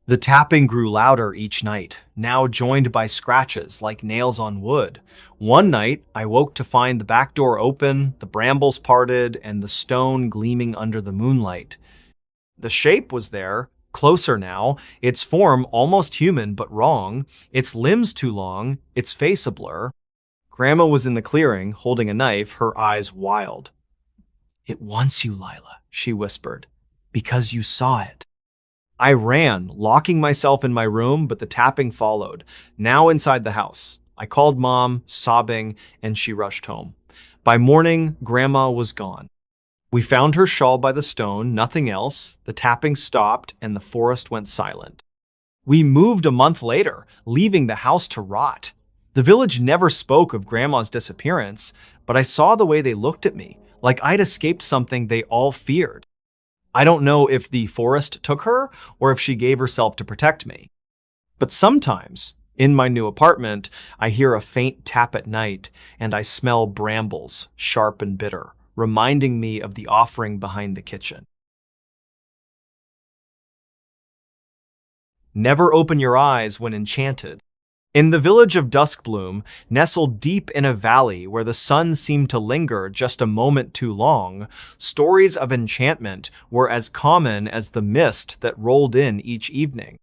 The tapping grew louder each night, now joined by scratches like nails on wood. One night, I woke to find the back door open, the brambles parted, and the stone gleaming under the moonlight. The shape was there, closer now, its form almost human but wrong, its limbs too long, its face a blur. Grandma was in the clearing, holding a knife, her eyes wild. "It wants you, Lila," she whispered, "because you saw it." I ran, locking myself in my room, but the tapping followed, now inside the house. I called Mom, sobbing, and she rushed home. By morning, Grandma was gone. We found her shawl by the stone, nothing else. The tapping stopped, and the forest went silent. We moved a month later, leaving the house to rot. The village never spoke of Grandma's disappearance, but I saw the way they looked at me, like I'd escaped something they all feared. I don't know if the forest took her or if she gave herself to protect me. But sometimes, in my new apartment, I hear a faint tap at night, and I smell brambles, sharp and bitter, reminding me of the offering behind the kitchen. Never open your eyes when enchanted. In the village of Duskbloom, nestled deep in a valley where the sun seemed to linger just a moment too long, stories of enchantment were as common as the mist that rolled in each evening.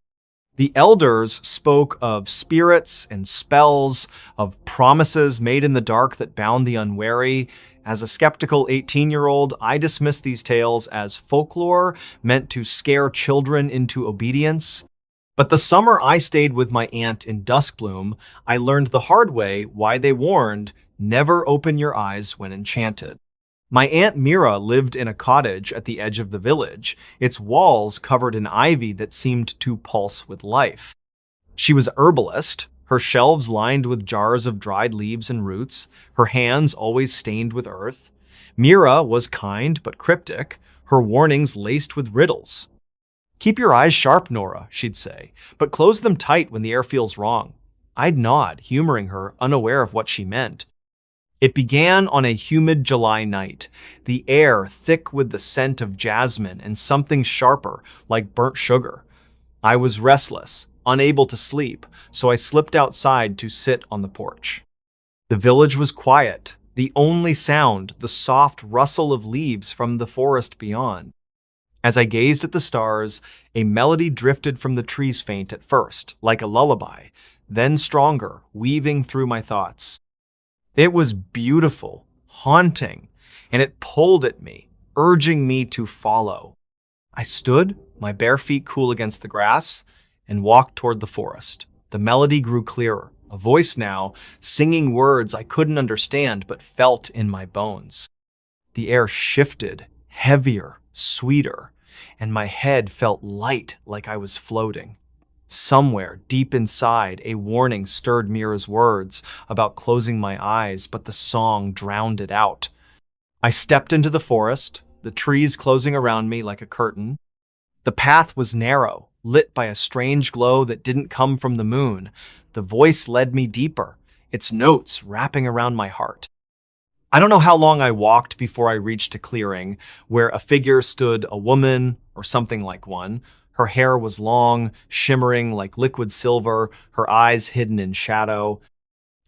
The elders spoke of spirits and spells, of promises made in the dark that bound the unwary. As a skeptical 18-year-old, I dismissed these tales as folklore meant to scare children into obedience. But the summer I stayed with my aunt in Duskbloom, I learned the hard way why they warned, never open your eyes when enchanted. My Aunt Mira lived in a cottage at the edge of the village, its walls covered in ivy that seemed to pulse with life. She was a herbalist, her shelves lined with jars of dried leaves and roots, her hands always stained with earth. Mira was kind but cryptic, her warnings laced with riddles. "Keep your eyes sharp, Nora," she'd say, "but close them tight when the air feels wrong." I'd nod, humoring her, unaware of what she meant. It began on a humid July night, the air thick with the scent of jasmine and something sharper, like burnt sugar. I was restless, unable to sleep, so I slipped outside to sit on the porch. The village was quiet, the only sound the soft rustle of leaves from the forest beyond. As I gazed at the stars, a melody drifted from the trees, faint at first, like a lullaby, then stronger, weaving through my thoughts. It was beautiful, haunting, and it pulled at me, urging me to follow. I stood, my bare feet cool against the grass, and walked toward the forest. The melody grew clearer, a voice now, singing words I couldn't understand but felt in my bones. The air shifted, heavier, sweeter, and my head felt light like I was floating. Somewhere deep inside, a warning stirred Mira's words about closing my eyes, but the song drowned it out. I stepped into the forest, the trees closing around me like a curtain. The path was narrow, lit by a strange glow that didn't come from the moon. The voice led me deeper, its notes wrapping around my heart. I don't know how long I walked before I reached a clearing where a figure stood, a woman or something like one. Her hair was long, shimmering like liquid silver, her eyes hidden in shadow.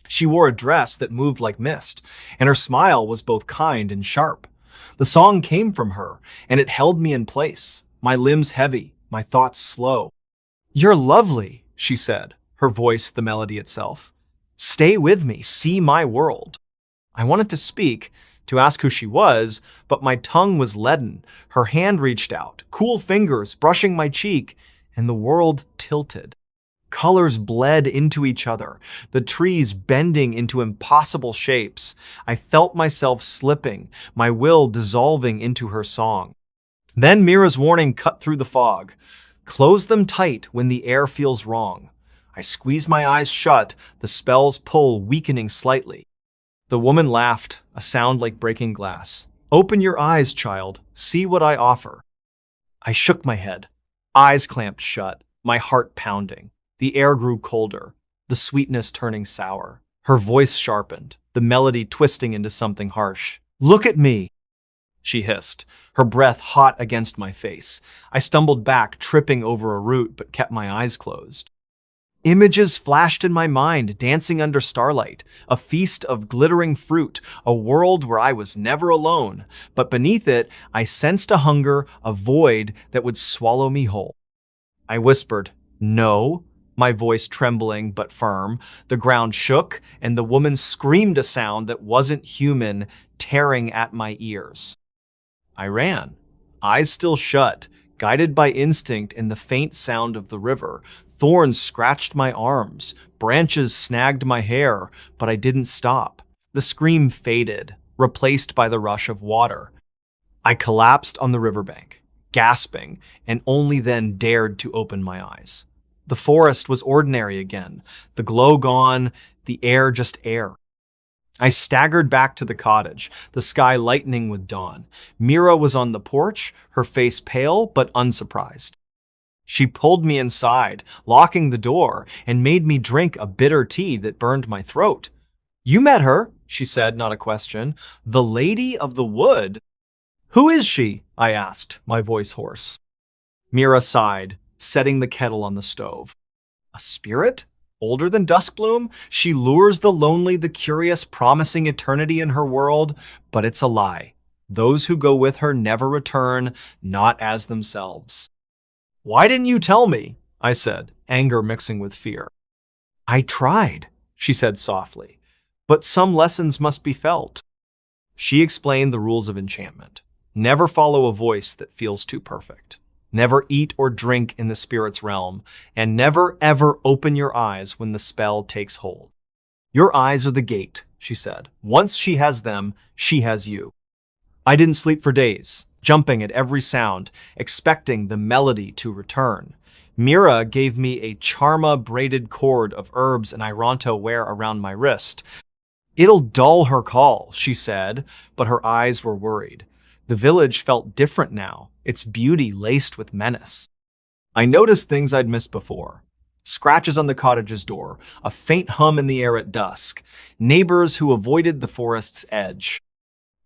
She wore a dress that moved like mist, and her smile was both kind and sharp. The song came from her, and it held me in place, my limbs heavy, my thoughts slow. "You're lovely," she said, her voice the melody itself. "Stay with me, see my world." I wanted to speak, to ask who she was, but my tongue was leaden. Her hand reached out, cool fingers brushing my cheek, and the world tilted. Colors bled into each other, the trees bending into impossible shapes. I felt myself slipping, my will dissolving into her song. Then Mira's warning cut through the fog. Close them tight when the air feels wrong. I squeeze my eyes shut, the spell's pull weakening slightly. The woman laughed, a sound like breaking glass. "Open your eyes, child. See what I offer." I shook my head, eyes clamped shut, my heart pounding. The air grew colder, the sweetness turning sour. Her voice sharpened, the melody twisting into something harsh. "Look at me," she hissed, her breath hot against my face. I stumbled back, tripping over a root, but kept my eyes closed. Images flashed in my mind, dancing under starlight, a feast of glittering fruit, a world where I was never alone, but beneath it, I sensed a hunger, a void that would swallow me whole. I whispered, "No," my voice trembling but firm. The ground shook, and the woman screamed a sound that wasn't human, tearing at my ears. I ran, eyes still shut, guided by instinct and the faint sound of the river. Thorns scratched my arms, branches snagged my hair, but I didn't stop. The scream faded, replaced by the rush of water. I collapsed on the riverbank, gasping, and only then dared to open my eyes. The forest was ordinary again, the glow gone, the air just air. I staggered back to the cottage, the sky lightening with dawn. Mira was on the porch, her face pale but unsurprised. She pulled me inside, locking the door, and made me drink a bitter tea that burned my throat. "You met her," she said, not a question. "The Lady of the Wood." "Who is she?" I asked, my voice hoarse. Mira sighed, setting the kettle on the stove. "A spirit? Older than Duskbloom? She lures the lonely, the curious, promising eternity in her world, but it's a lie. Those who go with her never return, not as themselves." "Why didn't you tell me?" I said, anger mixing with fear. "I tried," she said softly, "but some lessons must be felt." She explained the rules of enchantment. Never follow a voice that feels too perfect. Never eat or drink in the spirit's realm, and never ever open your eyes when the spell takes hold. "Your eyes are the gate," she said. "Once she has them, she has you." I didn't sleep for days, jumping at every sound, expecting the melody to return. Mira gave me a charma braided cord of herbs and Ironto wear around my wrist. "It'll dull her call," she said, but her eyes were worried. The village felt different now, its beauty laced with menace. I noticed things I'd missed before. Scratches on the cottage's door, a faint hum in the air at dusk, neighbors who avoided the forest's edge.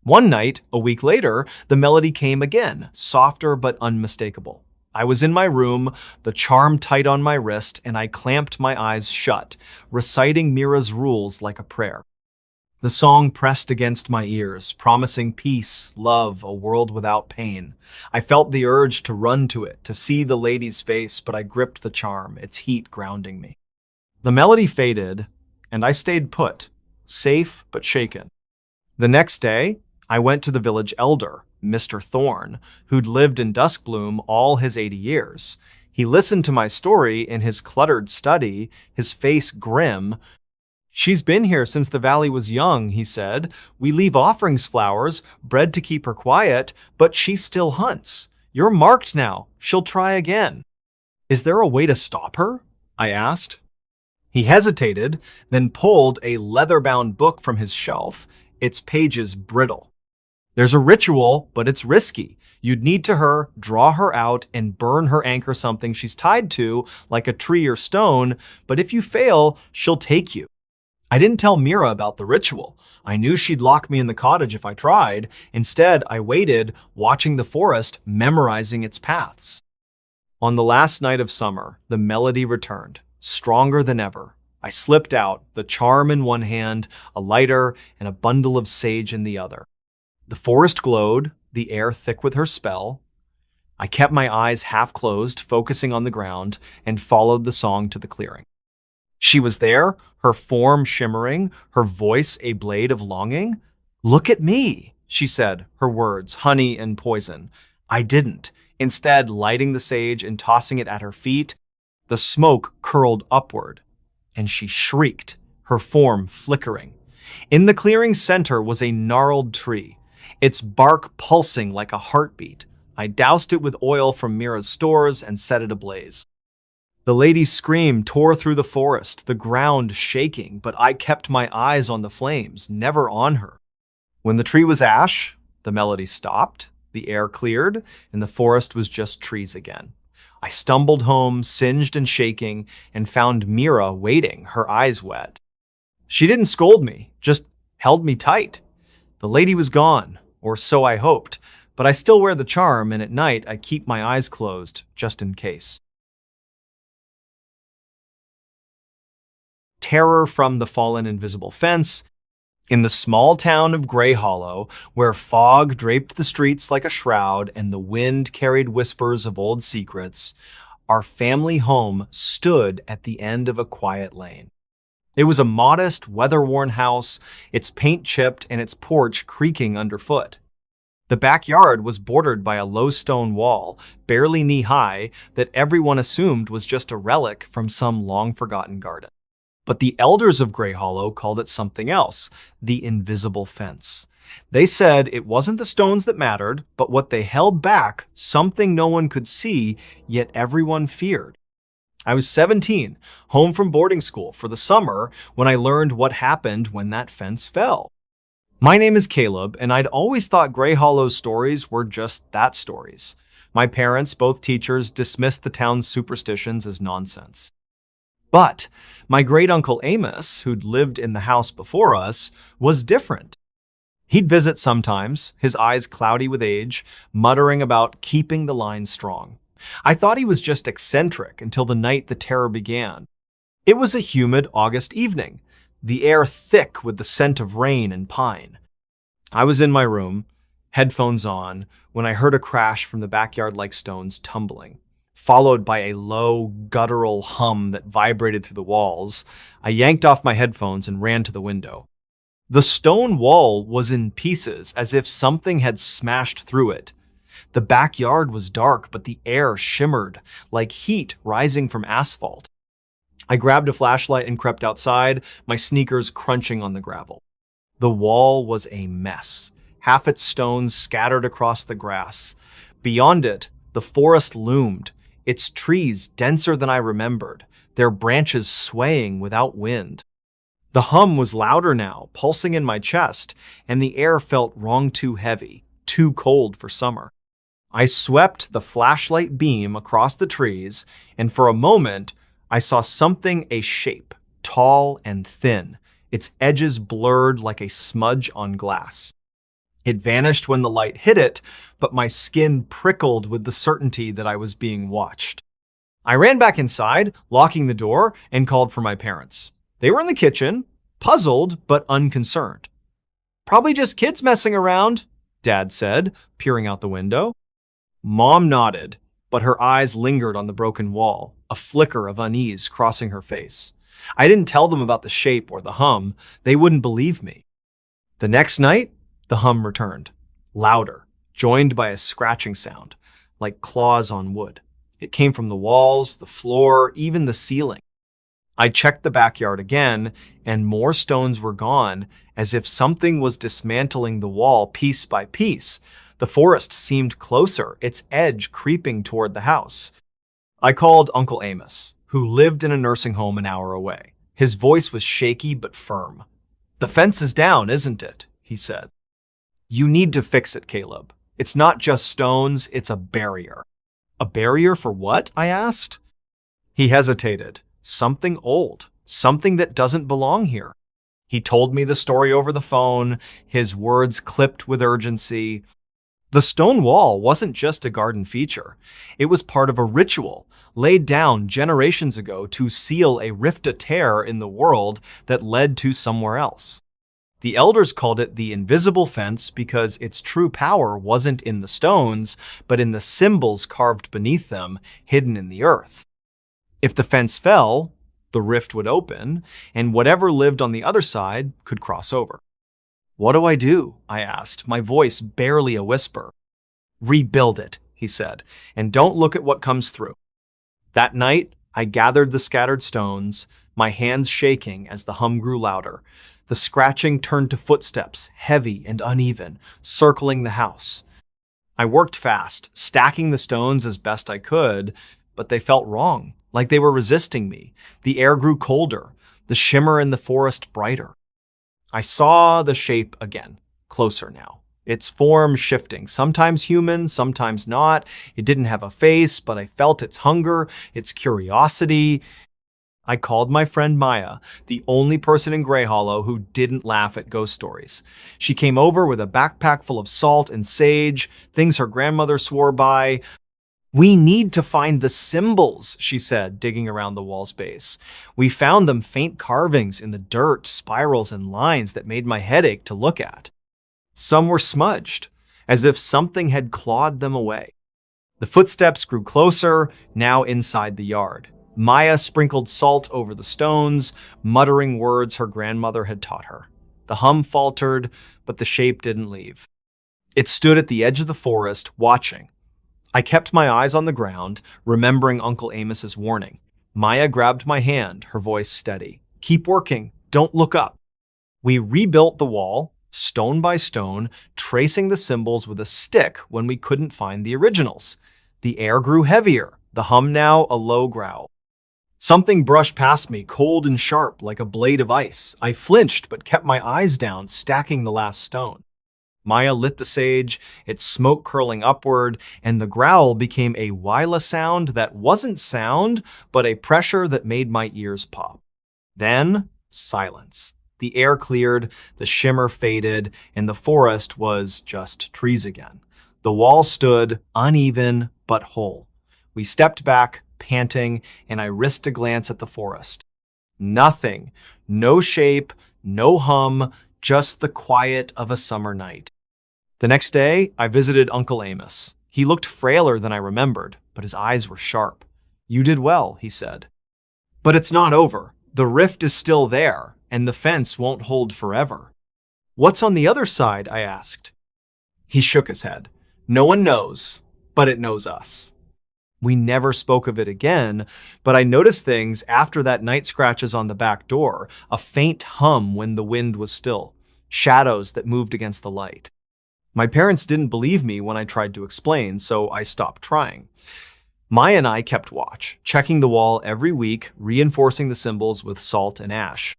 One night, a week later, the melody came again, softer but unmistakable. I was in my room, the charm tight on my wrist, and I clamped my eyes shut, reciting Mira's rules like a prayer. The song pressed against my ears, promising peace, love, a world without pain. I felt the urge to run to it, to see the lady's face, but I gripped the charm, its heat grounding me. The melody faded, and I stayed put, safe but shaken. The next day, I went to the village elder, Mr. Thorne, who'd lived in Duskbloom all his 80 years. He listened to my story in his cluttered study, his face grim. "She's been here since the valley was young," he said. "We leave offerings flowers, bread to keep her quiet, but she still hunts. You're marked now. She'll try again." "Is there a way to stop her?" I asked. He hesitated, then pulled a leather-bound book from his shelf, its pages brittle. "There's a ritual, but it's risky. You'd need to draw her out, and burn her anchor something she's tied to, like a tree or stone, but if you fail, she'll take you." I didn't tell Mira about the ritual. I knew she'd lock me in the cottage if I tried. Instead, I waited, watching the forest, memorizing its paths. On the last night of summer, the melody returned, stronger than ever. I slipped out, the charm in one hand, a lighter, and a bundle of sage in the other. The forest glowed, the air thick with her spell. I kept my eyes half closed, focusing on the ground, and followed the song to the clearing. She was there, her form shimmering, her voice a blade of longing. "Look at me," she said, her words honey and poison. I didn't. Instead, lighting the sage and tossing it at her feet, the smoke curled upward, and she shrieked, her form flickering. In the clearing's center was a gnarled tree, its bark pulsing like a heartbeat. I doused it with oil from Mira's stores and set it ablaze. The lady's scream tore through the forest, the ground shaking, but I kept my eyes on the flames, never on her. When the tree was ash, the melody stopped, the air cleared, and the forest was just trees again. I stumbled home, singed and shaking, and found Mira waiting, her eyes wet. She didn't scold me, just held me tight. The lady was gone, or so I hoped, but I still wear the charm, and at night I keep my eyes closed, just in case. Terror from the fallen invisible fence. In the small town of Grey Hollow, where fog draped the streets like a shroud and the wind carried whispers of old secrets, our family home stood at the end of a quiet lane. It was a modest, weather-worn house, its paint chipped and its porch creaking underfoot. The backyard was bordered by a low stone wall, barely knee-high, that everyone assumed was just a relic from some long-forgotten garden. But the elders of Grey Hollow called it something else, the invisible fence. They said it wasn't the stones that mattered, but what they held back, something no one could see, yet everyone feared. I was 17, home from boarding school for the summer, when I learned what happened when that fence fell. My name is Caleb, and I'd always thought Grey Hollow's stories were just that, stories. My parents, both teachers, dismissed the town's superstitions as nonsense. But my great-uncle Amos, who'd lived in the house before us, was different. He'd visit sometimes, his eyes cloudy with age, muttering about keeping the line strong. I thought he was just eccentric until the night the terror began. It was a humid August evening, the air thick with the scent of rain and pine. I was in my room, headphones on, when I heard a crash from the backyard like stones tumbling, followed by a low, guttural hum that vibrated through the walls. I yanked off my headphones and ran to the window. The stone wall was in pieces, as if something had smashed through it. The backyard was dark, but the air shimmered, like heat rising from asphalt. I grabbed a flashlight and crept outside, my sneakers crunching on the gravel. The wall was a mess, half its stones scattered across the grass. Beyond it, the forest loomed, its trees denser than I remembered, their branches swaying without wind. The hum was louder now, pulsing in my chest, and the air felt wrong too heavy, too cold for summer. I swept the flashlight beam across the trees, and for a moment, I saw something, a shape, tall and thin, its edges blurred like a smudge on glass. It vanished when the light hit it, but my skin prickled with the certainty that I was being watched. I ran back inside, locking the door, and called for my parents. They were in the kitchen, puzzled but unconcerned. "Probably just kids messing around," Dad said, peering out the window. Mom nodded, but her eyes lingered on the broken wall, a flicker of unease crossing her face. I didn't tell them about the shape or the hum. They wouldn't believe me. The next night, the hum returned, louder, joined by a scratching sound, like claws on wood. It came from the walls, the floor, even the ceiling. I checked the backyard again, and more stones were gone, as if something was dismantling the wall piece by piece. The forest seemed closer, its edge creeping toward the house. I called Uncle Amos, who lived in a nursing home an hour away. His voice was shaky but firm. "The fence is down, isn't it?" he said. "You need to fix it, Caleb. It's not just stones, it's a barrier." "A barrier for what?" I asked. He hesitated. "Something old, something that doesn't belong here." He told me the story over the phone, his words clipped with urgency. The stone wall wasn't just a garden feature. It was part of a ritual laid down generations ago to seal a rift, a tear in the world that led to somewhere else. The elders called it the invisible fence because its true power wasn't in the stones, but in the symbols carved beneath them, hidden in the earth. If the fence fell, the rift would open, and whatever lived on the other side could cross over. "What do I do?" I asked, my voice barely a whisper. "Rebuild it," he said, "and don't look at what comes through." That night, I gathered the scattered stones, my hands shaking as the hum grew louder. The scratching turned to footsteps, heavy and uneven, circling the house. I worked fast, stacking the stones as best I could, but they felt wrong, like they were resisting me. The air grew colder, the shimmer in the forest brighter. I saw the shape again, closer now. Its form shifting, sometimes human, sometimes not. It didn't have a face, but I felt its hunger, its curiosity. I called my friend Maya, the only person in Grey Hollow who didn't laugh at ghost stories. She came over with a backpack full of salt and sage, things her grandmother swore by. "We need to find the symbols," she said, digging around the wall's base. "We found them faint carvings in the dirt, spirals and lines that made my head ache to look at. Some were smudged, as if something had clawed them away." The footsteps grew closer, now inside the yard. Maya sprinkled salt over the stones, muttering words her grandmother had taught her. The hum faltered, but the shape didn't leave. It stood at the edge of the forest, watching. I kept my eyes on the ground, remembering Uncle Amos's warning. Maya grabbed my hand, her voice steady. "Keep working. Don't look up." We rebuilt the wall, stone by stone, tracing the symbols with a stick when we couldn't find the originals. The air grew heavier, the hum now a low growl. Something brushed past me, cold and sharp, like a blade of ice. I flinched, but kept my eyes down, stacking the last stone. Maya lit the sage, its smoke curling upward, and the growl became a wila sound that wasn't sound, but a pressure that made my ears pop. Then, silence. The air cleared, the shimmer faded, and the forest was just trees again. The wall stood, uneven but whole. We stepped back, panting, and I risked a glance at the forest. Nothing. No shape, no hum, just the quiet of a summer night. The next day, I visited Uncle Amos. He looked frailer than I remembered, but his eyes were sharp. "You did well," he said. "But it's not over. The rift is still there, and the fence won't hold forever." "What's on the other side?" I asked. He shook his head. "No one knows, but it knows us." We never spoke of it again, but I noticed things after that night scratches on the back door, a faint hum when the wind was still, shadows that moved against the light. My parents didn't believe me when I tried to explain, so I stopped trying. Maya and I kept watch, checking the wall every week, reinforcing the symbols with salt and ash.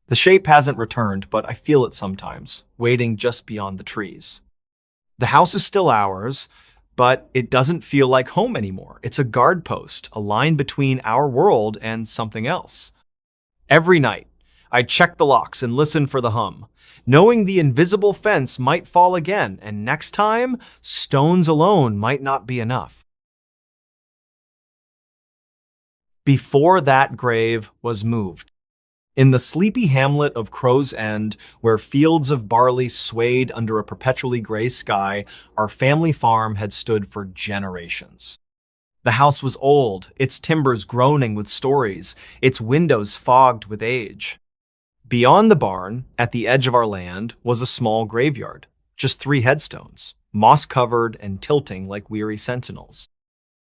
The shape hasn't returned, but I feel it sometimes, waiting just beyond the trees. The house is still ours, but it doesn't feel like home anymore. It's a guard post, a line between our world and something else. Every night, I check the locks and listen for the hum, knowing the invisible fence might fall again, and next time, stones alone might not be enough. Before that grave was moved. In the sleepy hamlet of Crow's End, where fields of barley swayed under a perpetually gray sky, our family farm had stood for generations. The house was old, its timbers groaning with stories, its windows fogged with age. Beyond the barn, at the edge of our land, was a small graveyard, just 3 headstones. moss-covered and tilting like weary sentinels.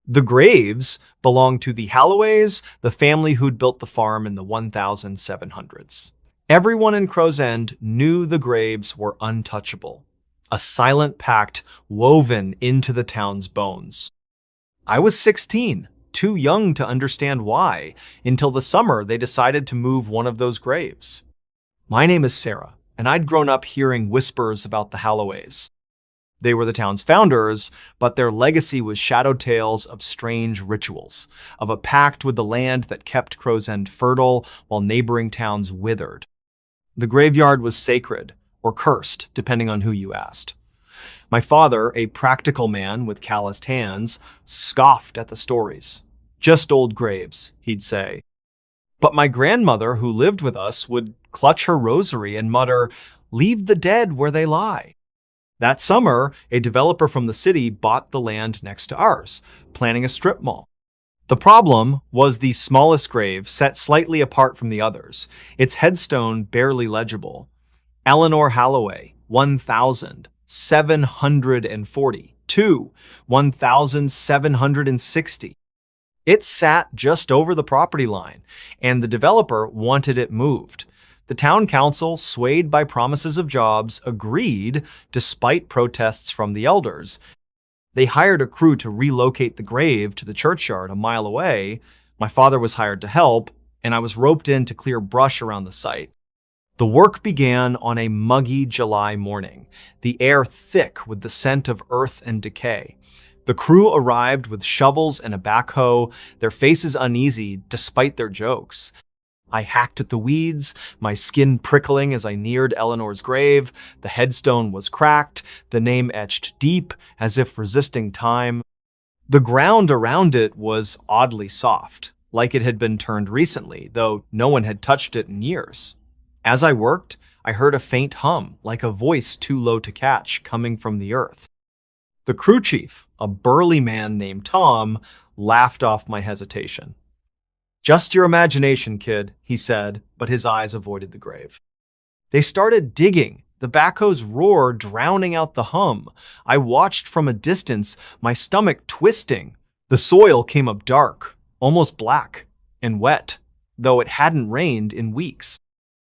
The graves belonged to the Halloways, the family who'd built the farm in the 1700s. Everyone in Crow's End knew the graves were untouchable, a silent pact woven into the town's bones. I was 16, too young to understand why, until the summer they decided to move one of those graves. My name is Sarah, and I'd grown up hearing whispers about the Halloways. They were the town's founders, but their legacy was shadow tales of strange rituals, of a pact with the land that kept Crow's End fertile while neighboring towns withered. The graveyard was sacred, or cursed, depending on who you asked. My father, a practical man with calloused hands, scoffed at the stories. Just old graves, he'd say. But my grandmother, who lived with us, would clutch her rosary and mutter, "Leave the dead where they lie." That summer, a developer from the city bought the land next to ours, planning a strip mall. The problem was the smallest grave, set slightly apart from the others, its headstone barely legible. Eleanor Halloway, 1,740 to 1,760. It sat just over the property line, and the developer wanted it moved. The town council, swayed by promises of jobs, agreed despite protests from the elders. They hired a crew to relocate the grave to the churchyard a mile away. My father was hired to help, and I was roped in to clear brush around the site. The work began on a muggy July morning, the air thick with the scent of earth and decay. The crew arrived with shovels and a backhoe, their faces uneasy despite their jokes. I hacked at the weeds, my skin prickling as I neared Eleanor's grave. The headstone was cracked, the name etched deep, as if resisting time. The ground around it was oddly soft, like it had been turned recently, though no one had touched it in years. As I worked, I heard a faint hum, like a voice too low to catch, coming from the earth. The crew chief, a burly man named Tom, laughed off my hesitation. "Just your imagination, kid," he said, but his eyes avoided the grave. They started digging, the backhoe's roar drowning out the hum. I watched from a distance, my stomach twisting. The soil came up dark, almost black, and wet, though it hadn't rained in weeks.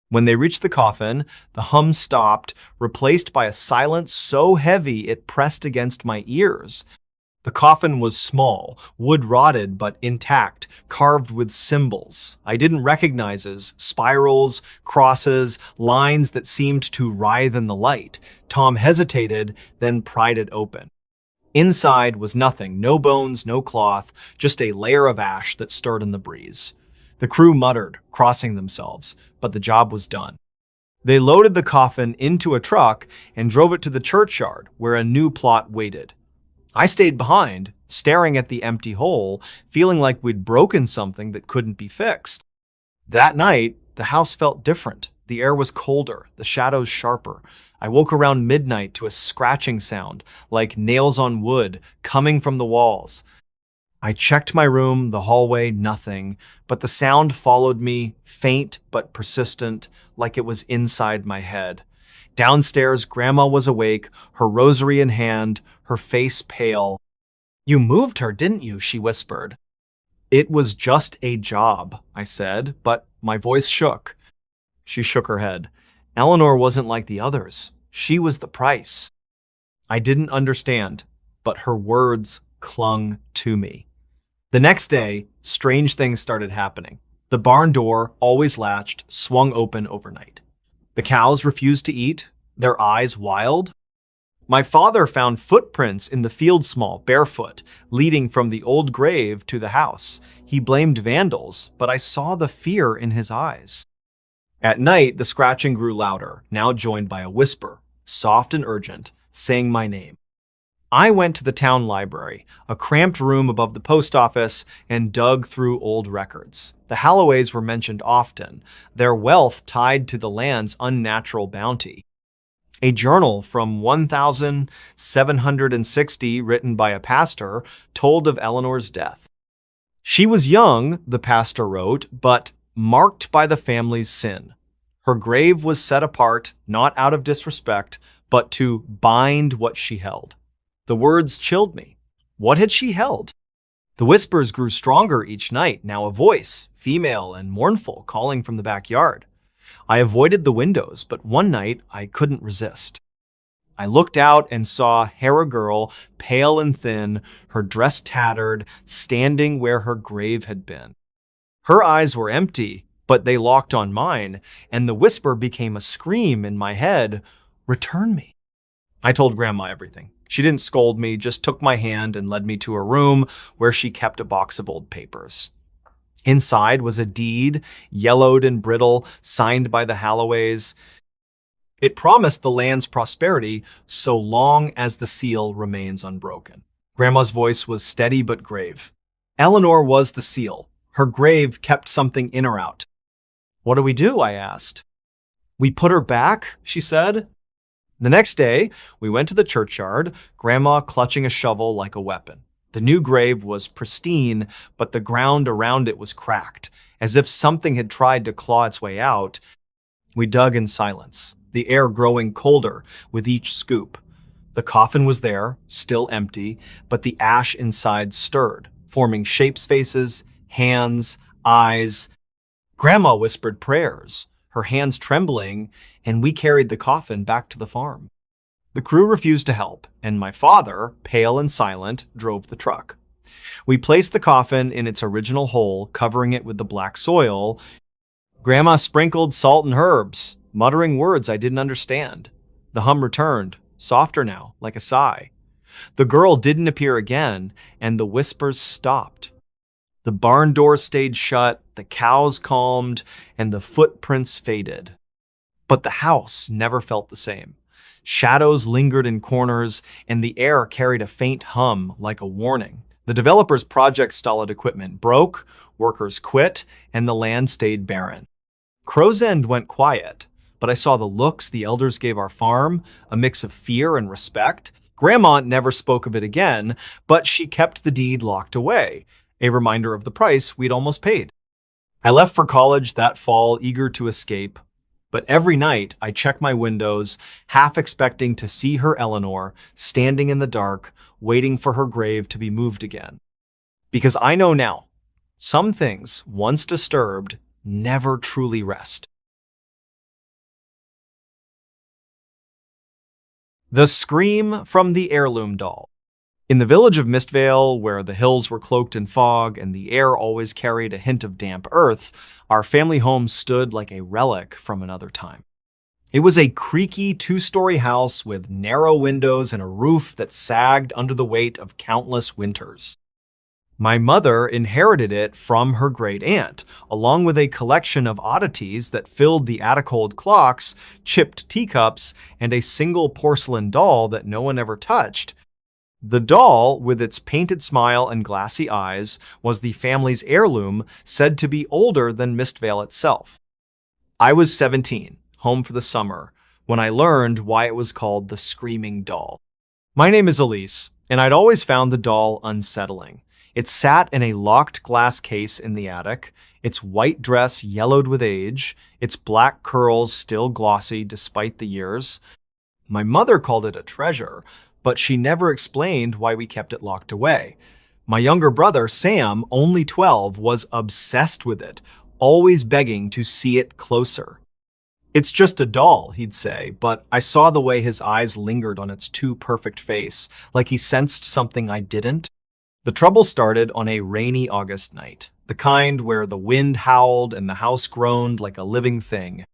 When they reached the coffin, the hum stopped, replaced by a silence so heavy it pressed against my ears. The coffin was small, wood-rotted but intact, carved with symbols I didn't recognize as spirals, crosses, lines that seemed to writhe in the light. Tom hesitated, then pried it open. Inside was nothing, no bones, no cloth, just a layer of ash that stirred in the breeze. The crew muttered, crossing themselves, but the job was done. They loaded the coffin into a truck and drove it to the churchyard, where a new plot waited. I stayed behind, staring at the empty hole, feeling like we'd broken something that couldn't be fixed. That night, the house felt different. The air was colder, the shadows sharper. I woke around midnight to a scratching sound, like nails on wood, coming from the walls. I checked my room, the hallway, nothing, but the sound followed me, faint but persistent, like it was inside my head. Downstairs, Grandma was awake, her rosary in hand, her face pale. "You moved her, didn't you?" she whispered. "It was just a job," I said, but my voice shook. She shook her head. "Eleanor wasn't like the others. She was the price." I didn't understand, but her words clung to me. The next day, strange things started happening. The barn door, always latched, swung open overnight. The cows refused to eat, their eyes wild. My father found footprints in the field small, barefoot, leading from the old grave to the house. He blamed vandals, but I saw the fear in his eyes. At night, the scratching grew louder, now joined by a whisper, soft and urgent, saying my name. I went to the town library, a cramped room above the post office, and dug through old records. The Halloways were mentioned often, their wealth tied to the land's unnatural bounty. A journal from 1760, written by a pastor, told of Eleanor's death. She was young, the pastor wrote, but marked by the family's sin. Her grave was set apart, not out of disrespect, but to bind what she held. The words chilled me. What had she held? The whispers grew stronger each night, now a voice, female and mournful, calling from the backyard. I avoided the windows, but one night I couldn't resist. I looked out and saw Hera girl, pale and thin, her dress tattered, standing where her grave had been. Her eyes were empty, but they locked on mine, and the whisper became a scream in my head, "Return me." I told Grandma everything. She didn't scold me, just took my hand and led me to her room where she kept a box of old papers. Inside was a deed, yellowed and brittle, signed by the Halloways. It promised the land's prosperity so long as the seal remains unbroken. Grandma's voice was steady but grave. Eleanor was the seal. Her grave kept something in or out. "What do we do?" I asked. "We put her back," she said. The next day, we went to the churchyard, Grandma clutching a shovel like a weapon. The new grave was pristine, but the ground around it was cracked, as if something had tried to claw its way out. We dug in silence, the air growing colder with each scoop. The coffin was there, still empty, but the ash inside stirred, forming shapes, faces, hands, eyes. Grandma whispered prayers, her hands trembling, and we carried the coffin back to the farm. The crew refused to help, and my father, pale and silent, drove the truck. We placed the coffin in its original hole, covering it with the black soil. Grandma sprinkled salt and herbs, muttering words I didn't understand. The hum returned, softer now, like a sigh. The girl didn't appear again, and the whispers stopped. The barn door stayed shut, the cows calmed, and the footprints faded. But the house never felt the same. Shadows lingered in corners, and the air carried a faint hum like a warning. The developer's project-stalled equipment broke, workers quit, and the land stayed barren. Crow's End went quiet, but I saw the looks the elders gave our farm, a mix of fear and respect. Grandma never spoke of it again, but she kept the deed locked away, a reminder of the price we'd almost paid. I left for college that fall, eager to escape, but every night I check my windows, half expecting to see her Eleanor, standing in the dark, waiting for her grave to be moved again. Because I know now, some things, once disturbed, never truly rest. The Scream from the Heirloom Doll. In the village of Mistvale, where the hills were cloaked in fog and the air always carried a hint of damp earth, our family home stood like a relic from another time. It was a creaky two-story house with narrow windows and a roof that sagged under the weight of countless winters. My mother inherited it from her great-aunt, along with a collection of oddities that filled the attic-old clocks, chipped teacups, and a single porcelain doll that no one ever touched. The doll, with its painted smile and glassy eyes, was the family's heirloom, said to be older than Mistvale itself. I was 17, home for the summer, when I learned why it was called the Screaming Doll. My name is Elise, and I'd always found the doll unsettling. It sat in a locked glass case in the attic, its white dress yellowed with age, its black curls still glossy despite the years. My mother called it a treasure, but she never explained why we kept it locked away. My younger brother, Sam, only 12, was obsessed with it, always begging to see it closer. "It's just a doll," he'd say, but I saw the way his eyes lingered on its too perfect face, like he sensed something I didn't. The trouble started on a rainy August night, the kind where the wind howled and the house groaned like a living thing.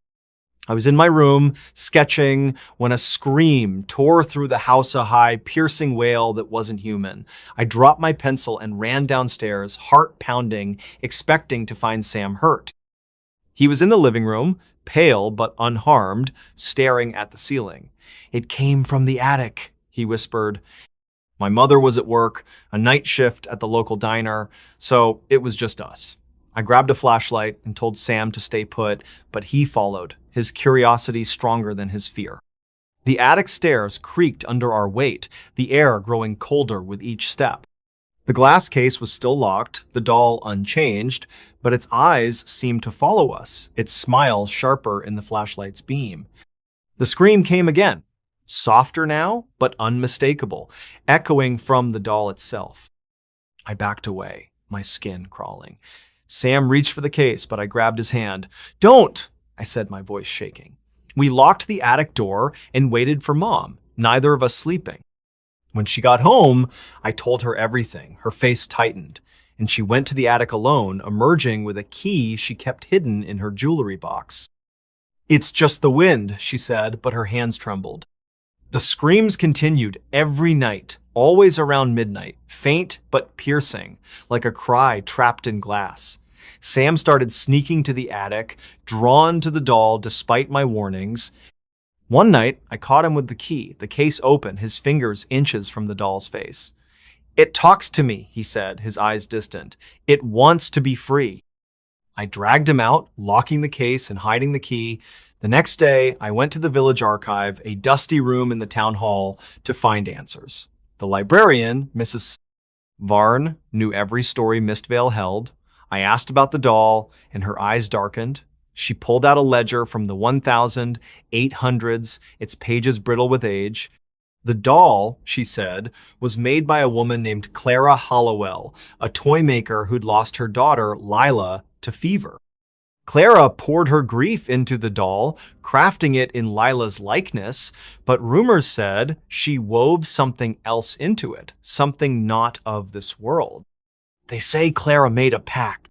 I was in my room, sketching, when a scream tore through the house, a high, piercing wail that wasn't human. I dropped my pencil and ran downstairs, heart pounding, expecting to find Sam hurt. He was in the living room, pale but unharmed, staring at the ceiling. "It came from the attic," he whispered. My mother was at work, a night shift at the local diner, so it was just us. I grabbed a flashlight and told Sam to stay put, but he followed, his curiosity stronger than his fear. The attic stairs creaked under our weight, the air growing colder with each step. The glass case was still locked, the doll unchanged, but its eyes seemed to follow us, its smile sharper in the flashlight's beam. The scream came again, softer now, but unmistakable, echoing from the doll itself. I backed away, my skin crawling. Sam reached for the case, but I grabbed his hand. "Don't!" I said, my voice shaking. We locked the attic door and waited for Mom, neither of us sleeping. When she got home, I told her everything. Her face tightened, and she went to the attic alone, emerging with a key she kept hidden in her jewelry box. "It's just the wind," she said, but her hands trembled. The screams continued every night, always around midnight, faint but piercing, like a cry trapped in glass. Sam started sneaking to the attic, drawn to the doll despite my warnings. One night, I caught him with the key, the case open, his fingers inches from the doll's face. "It talks to me," he said, his eyes distant. "It wants to be free." I dragged him out, locking the case and hiding the key. The next day, I went to the village archive, a dusty room in the town hall, to find answers. The librarian, Mrs. Varn, knew every story Mistvale held. I asked about the doll, and her eyes darkened. She pulled out a ledger from the 1800s, its pages brittle with age. The doll, she said, was made by a woman named Clara Hollowell, a toy maker who'd lost her daughter, Lila, to fever. Clara poured her grief into the doll, crafting it in Lila's likeness, but rumors said she wove something else into it, something not of this world. "They say Clara made a pact,"